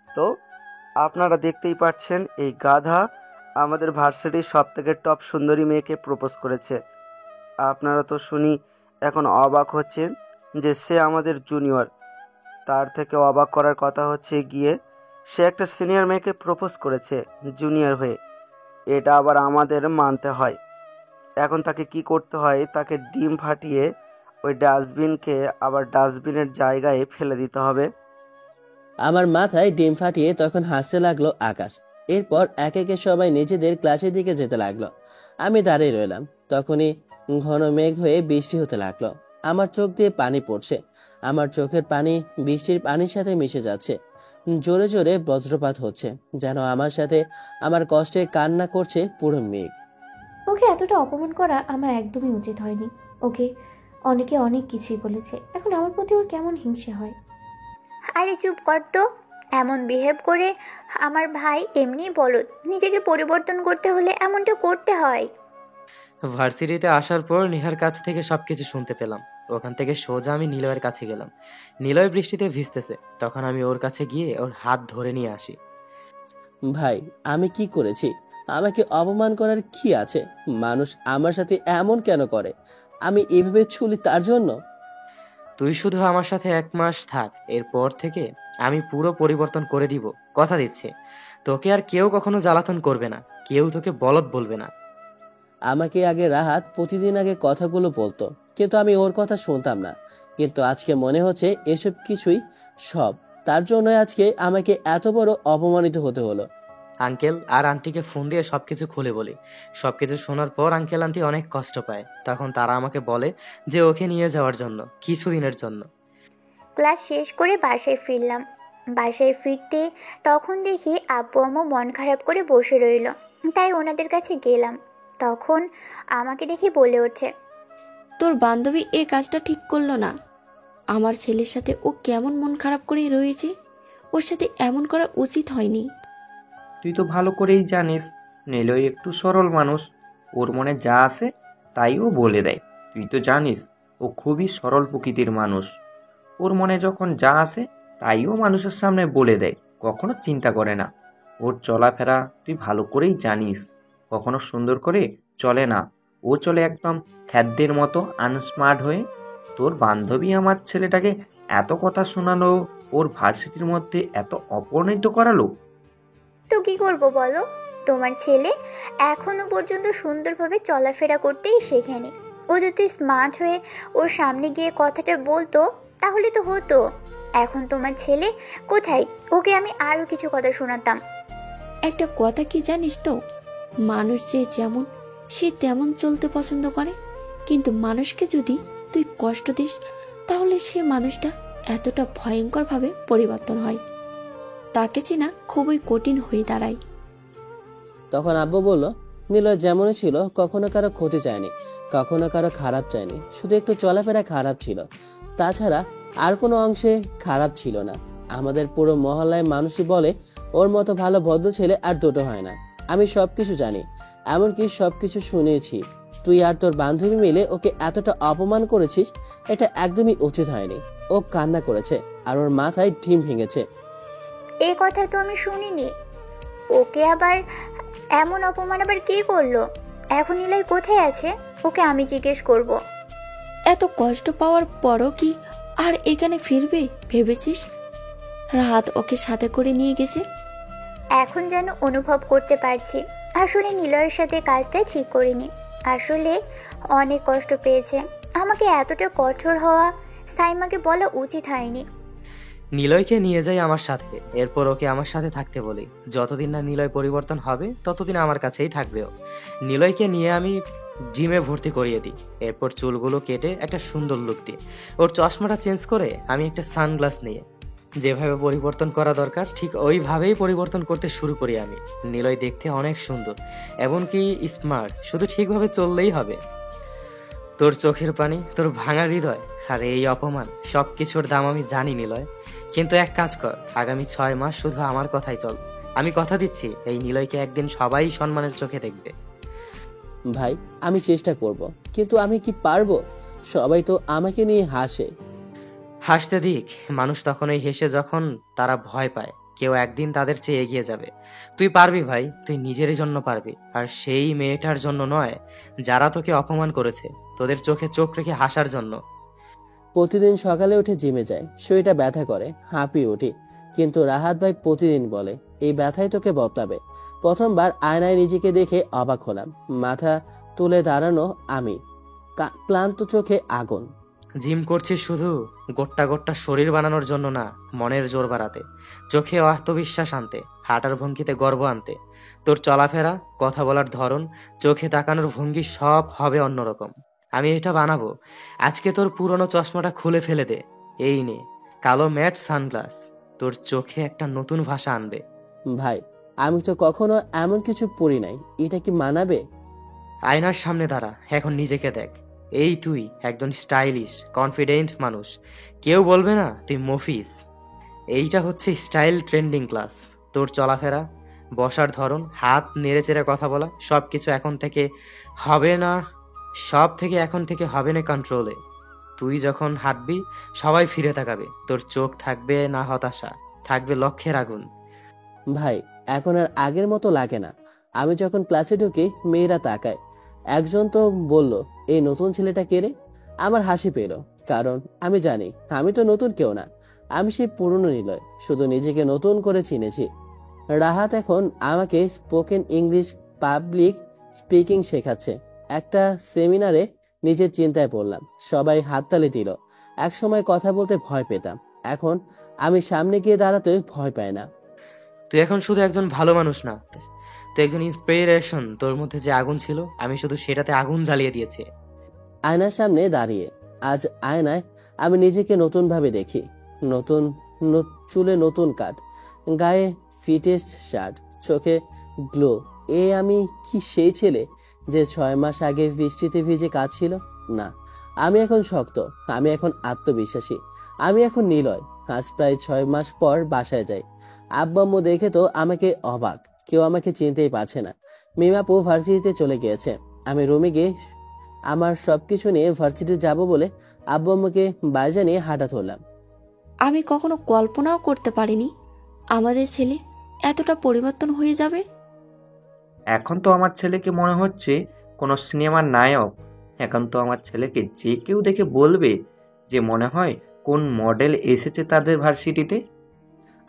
তো আপনারা দেখতেই পাচ্ছেন এই গাধা আমাদের ভার্সিটির সবথেকে টপ সুন্দরী মেয়েকে প্রপোজ করেছে। আপনারা তো শুনি এখন অবাক হচ্ছেন যে সে আমাদের জুনিয়র। তার থেকে অবাক করার কথা হচ্ছে গিয়ে সে একটা সিনিয়র মেয়েকে প্রপোজ করেছে জুনিয়র হয়ে। এটা আবার আমাদের মানতে হয়। এখন তাকে কি করতে হয়, তাকে ডিম ফাটিয়ে ওই ডাস্টবিনকে আবার ডাস্টবিনের জায়গায় ফেলে দিতে হবে। আমার মাথায় ডিম ফাটিয়ে তখন হাসতে লাগলো আকাশ। এরপর এক একে সবাই নিজেদের ক্লাসের দিকে যেতে লাগলো। আমি দাঁড়িয়ে রইলাম। তখনই ঘন মেঘ হয়ে বৃষ্টি হতে লাগলো। আমার চোখ দিয়ে পানি পড়ছে। আমার চোখের পানি বৃষ্টির পানির সাথে মিশে যাচ্ছে। জোরে জোরে বজ্রপাত হচ্ছে, যেন আমার সাথে আমার কষ্টে কান্না করছে পুরো মেঘ। ওকে এতটা অপমান করা আমার একদমই উচিত হয়নি। ওকে অনেকে অনেক কিছুই বলেছে, এখন আমার প্রতি ওর কেমন হিংসে হয়। আরে চুপ কর তো। এমন বিহেভ করে আমার ভাই এমনিই বলদ, নিজেকে পরিবর্তন করতে হলে এমনটা করতে হয়। ভার্সিটিতে আসার পর নিহার কাছ থেকে সবকিছু শুনতে পেলাম। ওখান থেকে সোজা আমি নিলয়ের কাছে গেলাম। নিলয় বৃষ্টিতে ভিজতেছে, তখন আমি ওর কাছে গিয়ে ওর হাত ধরে নিয়ে আসি। ভাই, আমি কি করেছি? আমাকে অপমান করার কি আছে? মানুষ আমার সাথে এমন কেন করে? আমি এভাবে ছুলি তার জন্য? তুই শুধু আমার সাথে 1 মাস থাক, এরপর থেকে আমি পুরো পরিবর্তন করে দিব, কথা দিচ্ছি। তোকে আর কেউ কখনো জ্বালাতন করবে না, কেউ তোকে বলদ বলবে না। আমাকে আগে রাহাত প্রতিদিন আগে কথাগুলো বলতো, কিন্তু আমি ওর কথা শুনতাম না। কিন্তু আজকে মনে হচ্ছে এসব কিছুই সব তার জন্য আজকে আমাকে এত বড় অপমানিত হতে হলো। আঙ্কেল আর আন্টিকে ফোন দিয়ে সবকিছু খুলে বলি। সবকিছু শোনার পর আঙ্কেল আন্টি অনেক কষ্ট পায়। তখন তারা আমাকে বলে যে ওকে নিয়ে যাওয়ার জন্য, কিছুদিনের জন্য। ক্লাস শেষ করে বাসায় ফিরলাম। বাসায় ফিরতে তখন দেখি আব্বু আম্মু মন খারাপ করে বসে রইল, তাই ওনাদের কাছে গেলাম। তখন আমাকে দেখে বলে ওঠে, তোর বান্ধবী এ কাজটা ঠিক করলো না। আমার ছেলের সাথে ও কেমন মন খারাপ করে রয়েছে, ওর সাথে এমন করা উচিত হয়নি। তুই তো ভালো করেই জানিস নিলয় একটু সরল মানুষ, ওর মনে যা আছে তাই ও বলে দেয়। তুই তো জানিস ও খুবই সরল প্রকৃতির মানুষ। ওর মনে যখন যা আসে তাই ও মানুষের সামনে বলে দেয়, কখনো চিন্তা করে না। ওর চলাফেরা তুই ভালো করেই জানিস, কখনো সুন্দর করে চলে না। ও চলে একদম খ্যাদ্যের মতো আনস্মার্ট হয়ে। তোর বান্ধবী আমার ছেলেটাকে এত কথা শোনালো, ওর ভার্সিটির মধ্যে এত অপমানিত করালো। তো কি করব বলো? তোমার ছেলে এখনো পর্যন্ত সুন্দরভাবে চলাফেরা করতেই শেখেনি। ও যদি স্মার্ট হয়ে ওর সামনে গিয়ে কথাটা বলতো তাহলে তো হতো। এখন তোমার ছেলে কোথায়? ওকে আমি আরও কিছু কথা শোনাতাম। একটা কথা কি জানিস তো, মানুষ যে যেমন সে তেমন চলতে পছন্দ করে, কিন্তু মানুষকে যদি তুই কষ্ট দিস তাহলে সে মানুষটা এতটা ভয়ঙ্করভাবে পরিবর্তন হয়, তাকে চেনা খুবই কঠিন হয়ে দাঁড়ায়। তখন আব্বু বলল, নিলয় যেমনই ছিল কখনো কারো ক্ষতি চায়নি, কখনো কারো খারাপ চায়নি, শুধু একটু চলাফেরা খারাপ ছিল, তাছাড়া আর কোনো অংশে খারাপ ছিল না। আমাদের পুরো মহল্লায় মানুষই বলে ওর মতো ভালো ভদ্র ছেলে আর দুটো হয় না। আমি সবকিছু জানি, এমনকি সবকিছু শুনেছি। তুই আর তোর বান্ধবী মিলে ওকে এতটা অপমান করেছিস, এটা একদমই উচিত হয়নি। ও কান্না করেছে আর ওর মাথায় ডিম ভেঙেছে। এই কথা তো আমি শুনিনি। ওকে আবার এমন অপমান আবার কে করলো? এখন নিলয় কোথায় আছে? ওকে আমি জিজ্ঞেস করব। এত কষ্ট পাওয়ার পরও কি আর এখানে ফিরবে ভেবেছিস? রাহাত ওকে সাথে করে নিয়ে গেছে। এখন যেন অনুভব করতে পারছি আসলে নিলয়ের সাথে কাজটা ঠিক করিনি। আসলে অনেক কষ্ট পেয়েছে। আমাকে এতটা কঠোর হওয়া সাইমাকে বলা উচিত হয়নি। নিলয়কে নিয়ে যাই আমার সাথে, এরপর ওকে আমার সাথে থাকতে বলি। যতদিন না নিলয় পরিবর্তন হবে ততদিন আমার কাছেই থাকবে ও। নিলয়কে নিয়ে আমি জিমে ভর্তি করিয়ে দিই, এরপর চুলগুলো কেটে একটা সুন্দর লুক দিই। ওর চশমাটা চেঞ্জ করে আমি একটা সানগ্লাস নিয়ে যেভাবে পরিবর্তন করা দরকার ঠিক ওইভাবেই পরিবর্তন করতে শুরু করি আমি। নিলয় দেখতে অনেক সুন্দর, এমনকি স্মার্ট, শুধু ঠিকভাবে চললেই হবে। তোর চোখের পানি, তোর ভাঙা হৃদয় আর এই অপমান, সবকিছুর দাম আমি জানি নিলয়। কিন্তু এক কাজ কর, আগামী 6 মাস শুধু আমার কথাই চল। আমি কথা দিচ্ছি এই নিলয়কে একদিন সবাই সম্মানের চোখে দেখবে। ভাই, আমি চেষ্টা করব, কিন্তু আমি কি পারবো? সবাই তো আমাকে নিয়ে হাসে। হাসতে দিক, মানুষ তখনই হেসে যখন তারা ভয় পায়। কেউ একদিন তাদের চেয়ে এগিয়ে যাবে। তুই পারবি ভাই, তুই নিজের জন্য পারবি, আর সেই মেয়েটার জন্য নয় যারা তোকে অপমান করেছে, তোদের চোখে চোখ রেখে হাসার জন্য। প্রতিদিন সকালে উঠে জিমে যায়, শরীরটা ব্যথা করে, হাঁপিয়ে উঠি, কিন্তু রাহাত ভাই প্রতিদিন বলে এই ব্যথাই তোকে বদলাবে। প্রথমবার আয়নায় নিজেকে দেখে অবাক হলাম। মাথা তুলে দাঁড়ানো আমি, ক্লান্ত চোখে আগুন। জিম করছিস শুধু গোট্টা গোট্টা শরীর বানানোর জন্য না, মনের জোর বাড়াতে, চোখে আত্মবিশ্বাস আনতে, হাঁটার ভঙ্গিতে গর্ব আনতে। তোর চলাফেরা, কথা বলার ধরন, চোখে তাকানোর ভঙ্গি সব হবে অন্যরকম। আমি এটা বানাবো। আজকে তোর পুরনো চশমাটা খুলে ফেলে দে, এই নে কালো ম্যাট সানগ্লাস, তোর চোখে একটা নতুন ভাষা আনবে। ভাই, আমি তো কখনো এমন কিছু পড়ি নাই, এটা কি মানাবে? আয়নার সামনে দাঁড়া, এখন নিজেকে দেখ। এই তুই একজন স্টাইলিশ কনফিডেন্ট মানুষ, কেউ বলবে না তুই মফিজ। এইটা হচ্ছে স্টাইল ট্রেন্ডিং ক্লাস। তোর চলাফেরা, বসার ধরন, হাত নেড়ে চেড়ে কথা বলা, সবকিছু এখন থেকে হবে না, এখন থেকে হবে না কন্ট্রোলে। তুই যখন হাঁটবি সবাই ফিরে তাকাবে, তোর চোখ থাকবে না হতাশা, থাকবে লক্ষ্যের আগুন। ভাই, এখন আর আগের মতো লাগে না। আমি যখন ক্লাসে ঢুকি মেয়েরা তাকায়। একজন তো বলল, এই নতুন ছেলেটা কে রে? আমার হাসি পেল, কারণ আমি জানি আমি তো নতুন কেউ না, আমি সেই পুরনো নিলয়, শুধু নিজেকে নতুন করে চিনেছি। রাহাত এখন আমাকে স্পোকেন ইংলিশ পাবলিক স্পিকিং শেখাচ্ছে। একটা সেমিনারে নিজের চিন্তায় পড়লাম, সবাই হাততালি দিল। একসময় কথা বলতে ভয় পেতাম, এখন আমি সামনে গিয়ে দাঁড়াতে ভয় পাই না। তুই এখন শুধু একজন ভালো মানুষ না, তুই একজন ইন্সপিরেশন। তোর মধ্যে যে আগুন ছিল আমি শুধু সেটাতে আগুন জ্বালিয়ে দিয়েছি। আয়নার সামনে দাঁড়িয়ে আজ আয়নায় আমি নিজেকে নতুন ভাবে দেখি। নতুন চুলে নতুন কাট, গায়ে ফিটেস্ট শার্ট, চোখে গ্লো। আমি কি সেই ছেলে যে 6 মাস আগে বৃষ্টিতে ভিজে কাঁদছিল? না, আমি এখন শক্ত, আমি এখন আত্মবিশ্বাসী, আমি এখন নিলয়। আজ প্রায় 6 মাস পর বাসায় যাই। আব্বা আম্মু দেখে তো আমাকে অবাক, কেউ আমাকে চিনতেই পারছে না। মিমাপু ভার্সিটিতে চলে গিয়েছে। আমি রুমে গিয়ে আমার সবকিছু নিয়ে ভার্সিটি যাব বলে আব্বু আম্মুকে বাড়ি জানিয়ে হাঁটা ধরলাম। আমি কখনো কল্পনাও করতে পারিনি আমাদের ছেলে এতটা পরিবর্তন হয়ে যাবে। এখন তো আমার ছেলেকে মনে হচ্ছে কোনো সিনেমার নায়ক। এখন তো আমার ছেলেকে যে কেউ দেখে বলবে যে মনে হয় কোন মডেল এসেছে তাদের ভার্সিটিতে।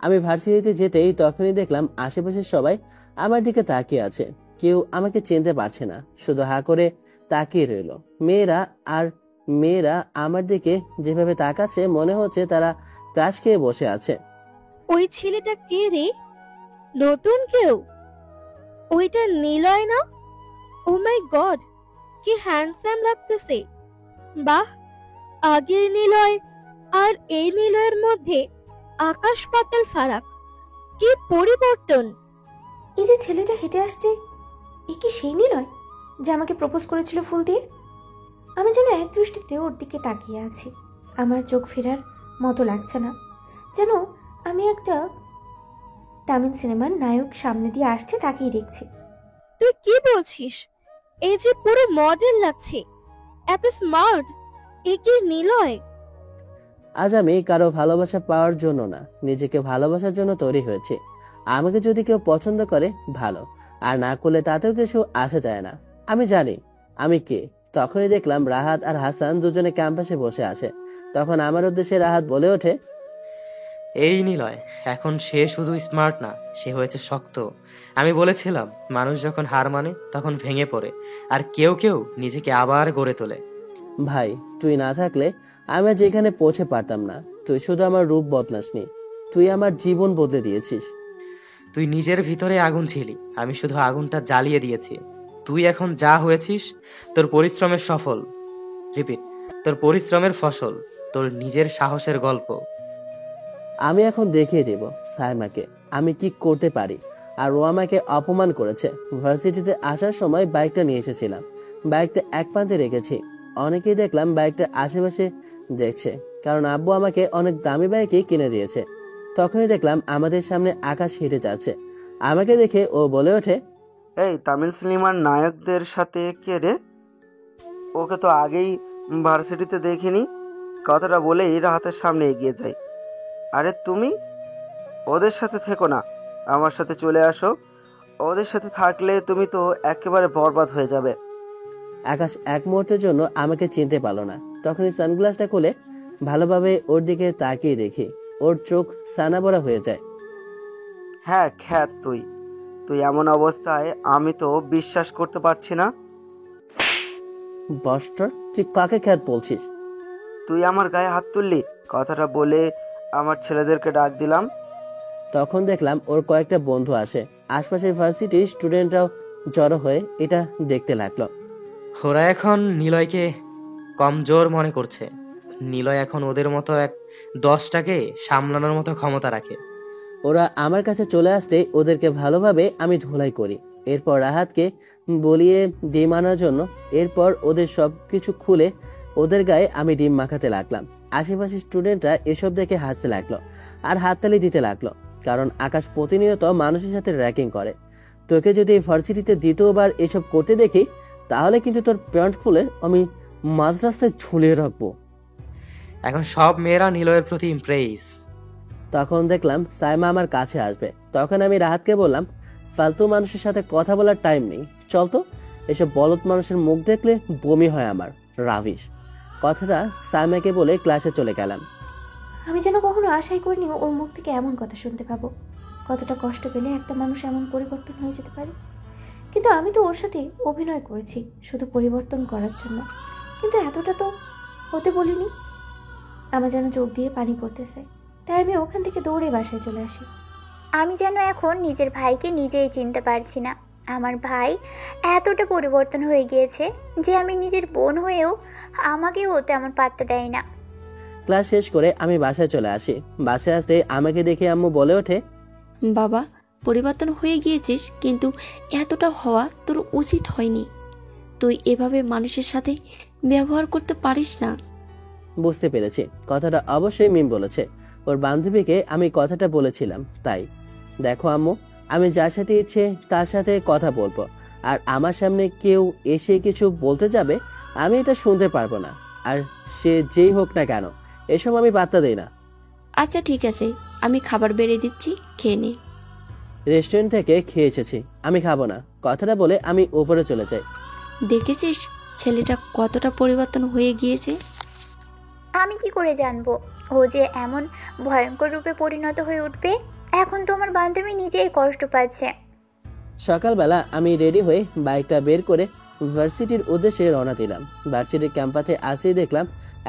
আমি ভার্সিটিতে যেতেই তখনই দেখলাম আশেপাশে সবাই আমার দিকে তাকিয়ে আছে। কেউ আমাকে চিনতে পারছে না, শুধু হা করে তাকিয়ে রইল। মেয়েরা আমার দিকে যেভাবে তাকাচ্ছে মনে হচ্ছে তারা ক্রাশ খেয়ে বসে আছে। ওই ছেলেটা কে রে? নতুন কেউ? ওইটা নিলয় না? ও মাই গড, কি হ্যান্ডসাম লাগতেছে। বাহ, আগের নিলয় আর এই নিলয়ের মধ্যে আকাশ পাতাল ফারাক। কি পরিবর্তন। এই যে ছেলেটা হেঁটে আসছে, এ কি সেই নিলয় যে আমাকে প্রপোজ করেছিল ফুল দিয়ে? আমি যেন এক দৃষ্টিতে ওর দিকে তাকিয়ে আছি। আমার চোখ ফেরার মতো লাগছে না, যেন আমি একটা তামিল সিনেমার নায়ক সামনে দিয়ে আসছে তাকিয়ে দেখছি। তুই কি বলছিস? এই যে পুরো মডেল লাগছে, এত স্মার্ট। এ কি নিলয়? আজ আমি কারো ভালোবাসা পাওয়ার জন্য না, নিজেকে ভালোবাসার জন্য তৈরি হয়েছে। আমাকে যদি কেউ পছন্দ করে ভালো, আর না করলে তাতেও কিছু আসা যায় না। আমি জানি আমি কে। তখনই দেখলাম রাহাত আর হাসান দুজনে ক্যাম্পাসে বসে আছে। তখন আমার উদ্দেশ্যে রাহাত বলে ওঠে, এই নিলয়, এখন সে শুধু স্মার্ট না, সে হয়েছে শক্ত। আমি বলেছিলাম মানুষ যখন হার মানে তখন ভেঙে পড়ে, আর কেউ কেউ নিজেকে আবার গড়ে তোলে। ভাই তুই না থাকলে আমি আজ এখানে পৌঁছে পারতাম না। তুই শুধু আমার রূপ বদলাসনি, তুই আমার জীবন বদলে দিয়েছিস। তুই নিজের ভিতরে আগুন ছিলি, আমি শুধু আগুনটা জ্বালিয়ে দিয়েছি। তুই এখন যা হয়েছিস তোর পরিশ্রমের সফল। রিপিট, তোর পরিশ্রমের ফসল, তোর নিজের সাহসের গল্প। আমি এখন দেখিয়ে দেব সাইমাকে আমি কি করতে পারি। আর ও আমাকে অপমান করেছে। ভার্সিটিতে আসার সময় বাইকটা নিয়ে এসেছিলাম, বাইকটা এক প্রান্তে রেখেছি। অনেকেই দেখলাম বাইকটার আশেপাশে দেখছে, কারণ আব্বু আমাকে অনেক দামি বাইকই কিনে দিয়েছে। তখনই দেখলাম আমাদের সামনে আকাশ হেঁটে যাচ্ছে। আমাকে দেখে ও বলে ওঠে, এই তামিল সিনেমার নায়কদের সাথে কে রে? ওকে তো আগেই ভার্সিটিতে দেখিনি। কথাটা বলেই রাহাতের সামনে এগিয়ে যায়। আরে তুমি ওদের সাথে থেকো না, আমার সাথে চলে আসো। ওদের সাথে থাকলে তুমি তো একেবারে বরবাদ হয়ে যাবে। আকাশ এক মুহূর্তের জন্য আমাকে চিনতে পারলো না। তখনই সানগ্লাসটা খুলে ভালোভাবে ওর দিকে তাকিয়ে দেখি ওর চোখ সানা ভরা হয়ে যায়। হ্যাঁ খ্যাত তুই, তুই এমন অবস্থায় আমি তো বিশ্বাস করতে পারছি না। বস্টার, তুই কাকে খ্যাত বলছিস? তুই আমার গায়ে হাত তুললি। কথাটা বলে আমার ছেলেদেরকে ডাক দিলাম। তখন দেখলাম ওর কয়েকটা বন্ধু আসে। আশপাশের ভার্সিটির স্টুডেন্টরাও জড়ো হয়ে এটা দেখতে লাগলো। ওরা এখন নিলয়কে কমজোর মনে করছে। নিলয় এখন ওদের মতো 10টাকে সামলানোর মতো ক্ষমতা রাখে। ওরা আমার কাছে চলে আসতে ওদেরকে ভালোভাবে আমি ধোলাই করি। এরপর রাহাতকে বলিয়ে ডিম আনার জন্য, এরপর ওদের সব কিছু খুলে ওদের গায়ে আমি ডিম মাখাতে লাগলাম। আশেপাশের স্টুডেন্টরা এসব দেখে হাসতে লাগলো আর হাততালি দিতে লাগলো, কারণ আকাশ প্রতিনিয়ত মানুষের সাথে র্যাকিং করে। তোকে যদি এই ভার্সিটিতে দ্বিতীয়বার এসব করতে দেখি তাহলে কিন্তু তোর প্যান্ট খুলে আমি মাঝ রাস্তায় ঝুলিয়ে রাখবো। এখন সব মেয়েরা নিলয়ের প্রতি ইমপ্রেস। তখন দেখলাম সাইমা আমার কাছে আসবে। তখন আমি রাহাতকে বললাম, ফালতু মানুষের সাথে কথা বলার টাইম নেই, চল তো। এসব বলদ মানুষের মুখ দেখলে বমি হয় আমার, রাভিশ। কথাটা সাইমাকে বলে ক্লাসে চলে গেলাম। আমি যেন কখনো আশাই করিনি ওর মুখ থেকে এমন কথা শুনতে পাবো। কতটা কষ্ট পেলে একটা মানুষ এমন পরিবর্তন হয়ে যেতে পারে। কিন্তু আমি তো ওর সাথে অভিনয় করেছি শুধু পরিবর্তন করার জন্য, কিন্তু এতটা তো হতে বলিনি। আমার যেন চোখ দিয়ে পানি পড়তেছে, তাই আমি ওখান থেকে দৌড়ে বাসায় চলে আসি। আমি যেন এখন নিজের ভাইকে নিজেই চিনতে পারছি না। আমার ভাই এতটা পরিবর্তন হয়ে গিয়েছে যে আমি নিজের বোন হয়েও আমাকেও তেমন পাত্তা দেয় না। ক্লাস শেষ করে আমি বাসায় চলে আসি। বাসায় আসতে আমাকে দেখে আম্মু বলে ওঠে, বাবা, পরিবর্তন হয়ে গিয়েছিস, কিন্তু এতটা হওয়া তোর উচিত হয়নি। তুই এভাবে মানুষের সাথে ব্যবহার করতে পারিস না। বুঝতে পেরেছি কথাটা অবশ্যই মিম বলেছে। ওর বান্ধবীকে আমি কথাটা বলেছিলাম তাই। দেখো আম্মু, আমি যার সাথে ইচ্ছে তার সাথে কথা বলবো, আর আমার সামনে কেউ এসে কিছু বলতে যাবে আমি এটা শুনতে পারবো না। আর সে যেই হোক না কেন, এসব আমি পাত্তা দেই না। আচ্ছা ঠিক আছে, আমি খাবার বেড়ে দিচ্ছি, খেয়ে নে। রেস্টুরেন্ট থেকে খেয়ে এসেছি, আমি খাবো না। কথাটা বলে আমি উপরে চলে যাই। দেখেছিস ছেলেটা কতটা পরিবর্তন হয়ে গিয়েছে? আমি কি করে জানবো ও যে এমন ভয়ঙ্কর রূপে পরিণত হয়ে উঠবে? এখন তো আমার বান্ধবী নিজেই কষ্ট পাচ্ছে। সকালবেলা আমি রেডি হয়ে বাইকটা বের করে ভার্সিটির উদ্দেশ্যে রওনা দিলাম। ভার্সিটির ক্যাম্পাসে আসেই দেখলাম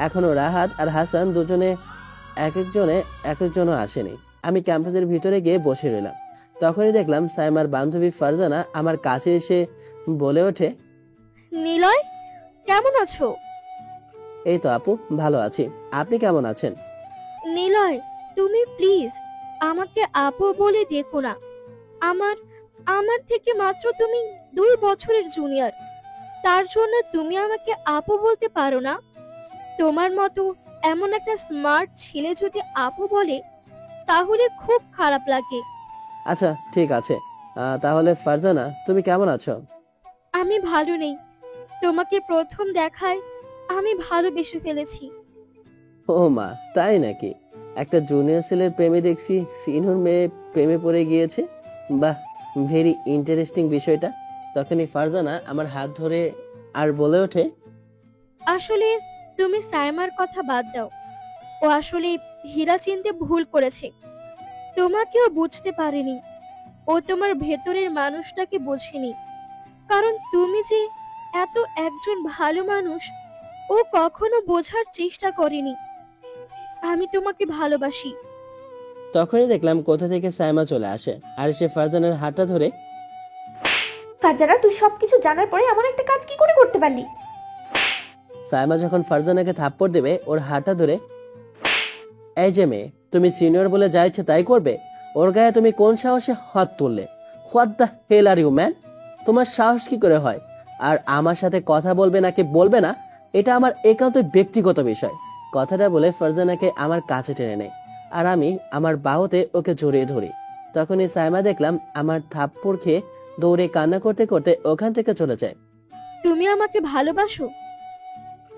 এখনো রাহাত আর হাসান দুজনে এক একজনও আসেনি। আমি ক্যাম্পাসের ভিতরে গিয়ে বসে রইলাম। তখনই দেখলাম সাইমার বান্ধবী ফারজানা আমার কাছে এসে বলে ওঠে, নিলয়, কেমন আছো? এই তো আপু, ভালো আছি। আপনি কেমন আছেন? নিলয়, তুমি প্লিজ আমাকে আপু বলে ডেকো না। আমার আমার থেকে মাত্র তুমি 2 বছরের জুনিয়র, তার জন্য তুমি আমাকে আপু বলতে পারো না? তোমার মতো এমন একটা স্মার্ট ছেলে যদি আপু বলে তাহলে খুব খারাপ লাগে। আচ্ছা ঠিক আছে। তাহলে ফারজানা, তুমি কেমন আছো? আমি ভালো নেই। তোমাকে প্রথম দেখায় আমি ভালোবেসে ফেলেছি। ও মা, তাই নাকি? একটা জুনিয়র ছেলের প্রেমে দেখছি সিনিয়র মেয়ে প্রেমে পড়ে গিয়েছে। বাহ, ভেরি ইন্টারেস্টিং বিষয়টা। তখনই ফারজানা আমার হাত ধরে আর বলে ওঠে, আসলে তুমি সাইমার কথা বাদ দাও। ও আসলে হীরা চিনতে ভুল করেছে, তোমাকেও বুঝতে পারেনি। ও তোমার ভেতরের মানুষটাকে বোঝেনি। কারণ তুমি যে এত একজন ভালো মানুষ ও কখনো বোঝার চেষ্টা করেনি। আমি তোমাকে ভালোবাসি। তখনই দেখলাম কোথা থেকে সাইমা চলে আসে আর সে ফারজানার হাতটা ধরে। ফারজানা, তুই সবকিছু জানার পরে এমন একটা কাজ কি করে করতে পারলি? সাইমা যখন ফারজানাকে থাপ্পড় দেবে ওর হাতটা ধরে, এই যে মেয়ে, তুমি সিনিয়র বলে যা ইচ্ছে তাই করবে? ওর গায়ে তুমি কোন সাহসে হাত তুললে? What the hell are you man? তোমার সাহস কি করে হয়? আর আমার সাথে কথা বলবে নাকি বলবে না এটা আমার একান্ত ব্যক্তিগত বিষয়। কথাটা বলে ফারজানাকে আমার কাছে টেনে নেয় আর আমি আমার বাহুতে ওকে জড়িয়ে ধরি। তখনই সাইমা দেখলাম আমার থাপ্পড় খেয়ে দৌড়ে কান্না করতে করতে ওখান থেকে চলে যায়। তুমি আমাকে ভালোবাসো?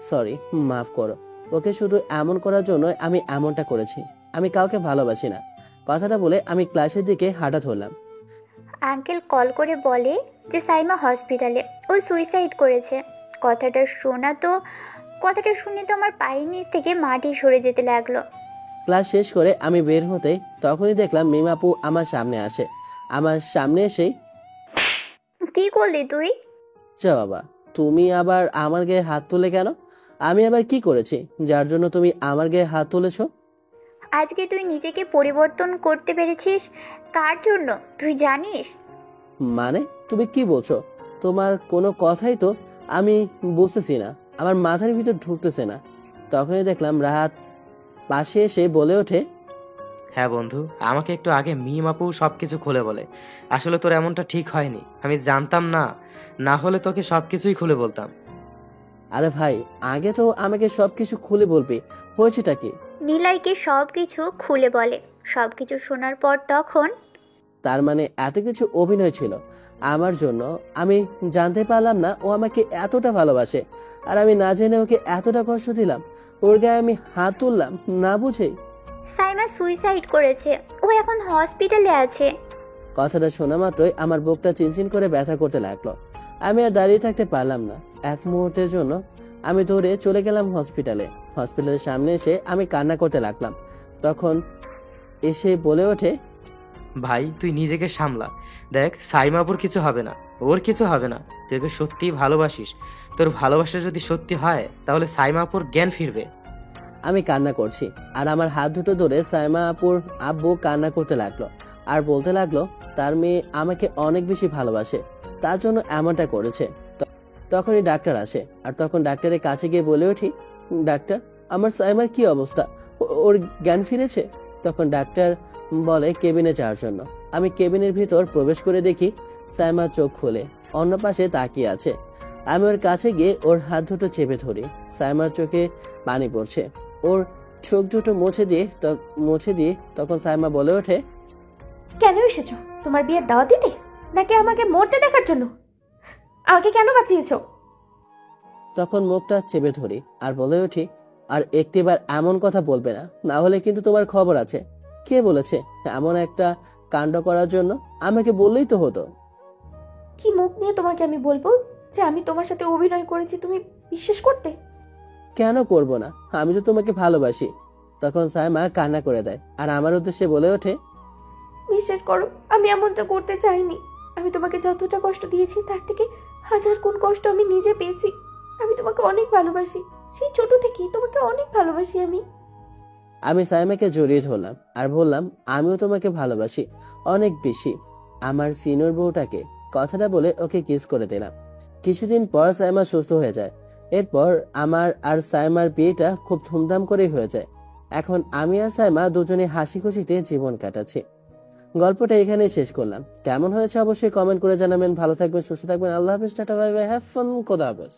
সরি, মাফ করো। ওকে শুধু এমন করার জন্য আমি এমনটা করেছি। আমি কাউকে ভালোবাসি না। কথাটা বলে আমি ক্লাসের দিকে হাঁটা ধরলাম। আঙ্কেল কল করে বলে যে সাইমা হসপিটালে, ও সুইসাইড করেছে। কথাটা শুনে তো আমার পায়ের নিচ থেকে মাটি সরে যেতে লাগলো। ক্লাস শেষ করে আমি বের হতে তখনই দেখলাম মিমাপু আমার সামনে আসে। আমার সামনে এসেই, কি করলি তুই? যা বাবা, তুমি আবার আমার গায়ে হাত তুলে কেন? আমি আবার কি করেছি যার জন্য তুমি আমার গায়ে হাত তুলেছো? আজকে তুই নিজেকে পরিবর্তন করতে পেরেছিস কার জন্য তুই জানিস? মানে তুমি কি বলছো? তোমার কোনো কথাই তো আমি বুঝতেছি না, আমার মাথার ভিতর ঢুকতেছে না। তখনই দেখলাম রাহাত পাশে এসে বলে ওঠে, হ্যাঁ বন্ধু, আমাকে একটু আগে মিম আপু সবকিছু খুলে বলে। আসলে তোর এমনটা ঠিক হয়নি, আমি জানতাম না, না হলে তোকে সবকিছুই খুলে বলতাম। আরে ভাই, আগে তো আমাকে সবকিছু খুলে বলবে, হয়েছেটা কি? নিলয়কে সব কিছু খুলে বলে। সব কিছু শোনার পর তখন তার মানে এত কিছু অভিনয় ছিল আমার জন্য? আমি জানতে পারলাম না ও আমাকে এতটা ভালোবাসে, আর আমি না জেনে ওকে এতটা কষ্ট দিলাম। ওর গায়ে আমি হাত তুললাম না বুঝেই। সাইমা সুইসাইড করেছে, ও এখন হসপিটালে আছে। কথাটা শোনা মাত্রই আমার বুকটা চিনচিন করে ব্যথা করতে লাগলো। আমি আর দাঁড়িয়ে থাকতে পারলাম না। এক মুহূর্তের জন্য আমি দৌড়ে চলে গেলাম হসপিটালে। হসপিটালের সামনে এসে আমি কান্না করতে লাগলাম। তখন এসে বলে ওঠে, ভাই তুই নিজেকে সামলা। দেখ, সাইমাপুর কিছু হবে না, ওর কিছু হবে না। তুই ওকে সত্যিই ভালোবাসিস। তোর ভালোবাসা যদি সত্যি হয় তাহলে সাইমাপুর জ্ঞান ফিরবে। আমি কান্না করছি আর আমার হাত দুটো ধরে সাইমা আপুর আব্বু কান্না করতে লাগলো আর বলতে লাগলো তার মেয়ে আমাকে অনেক বেশি ভালোবাসে, তার জন্য এমনটা করেছে। তখনই ডাক্তার আসে আর তখন ডাক্তারের কাছে গিয়ে বলে উঠি, ডাক্তার, আমার সাইমার কি অবস্থা? ওর জ্ঞান ফিরেছে? তখন ডাক্তার বলে কেবিনে যাওয়ার জন্য। আমি কেবিনের ভিতর প্রবেশ করে দেখি সাইমা চোখ খুলে অন্য পাশে তাকিয়ে আছে। আমি ওর কাছে গিয়ে ওর হাত দুটো চেপে ধরি। সাইমার চোখে পানি পড়ছে। ওর চোখ দুটো মুছে দিয়ে তখন সাইমা বলে ওঠে, কেন এসেছো? তোমার বিয়ের দাওয়াত দিতে, নাকি আমাকে মরতে দেখার জন্য? আমাকে কেন বাঁচিয়েছো? তখন মুখটা চেপে ধরি আর বলে উঠি, আর একটিবার এমন কথা বলবে না, না হলে কিন্তু তোমার খবর আছে। কে বলেছে এমন একটা কাণ্ড করার জন্য? আমাকে বললেই তো হতো। কি মুখ নিয়ে তোমাকে আমি বলবো যে আমি তোমার সাথে অভিনয় করেছি? তুমি বিশ্বাস করতে? কেন করব না? আমি তো তোমাকে ভালোবাসি। তখন সাইমা কান্না করে দেয় আর আমার উদ্দেশ্যে বলে ওঠে, বিশ্বাস করো, আমি এমনটা করতে চাইনি। আমি তোমাকে যতটা কষ্ট দিয়েছি তার থেকে 1000 গুণ কষ্ট আমি নিজে পেয়েছি। আমি তোমাকে অনেক ভালোবাসি, সেই ছোট থেকেই তোমাকে অনেক ভালোবাসি আমি। আমি সাইমাকে জড়িয়ে ধরলাম আর বললাম, আমিও তোমাকে ভালোবাসি অনেক বেশি, আমার সিনিয়র বউটাকে। কথাটা বলে ওকে কিস করে দিলাম। কিছুদিন পর সাইমা সুস্থ হয়ে যায়। এরপর আমার আর সাইমার বিয়েটা খুব ধুমধাম করেই হয়ে যায়। এখন আমি আর সাইমা দুজনে হাসি খুশিতে জীবন কাটাচ্ছি। গল্পটা এখানেই শেষ করলাম। কেমন হয়েছে অবশ্যই কমেন্ট করে জানাবেন। ভালো থাকবেন, সুস্থ থাকবেন। আল্লাহ হাফেজ, tata, bye bye, have fun, খোদা হাফেজ।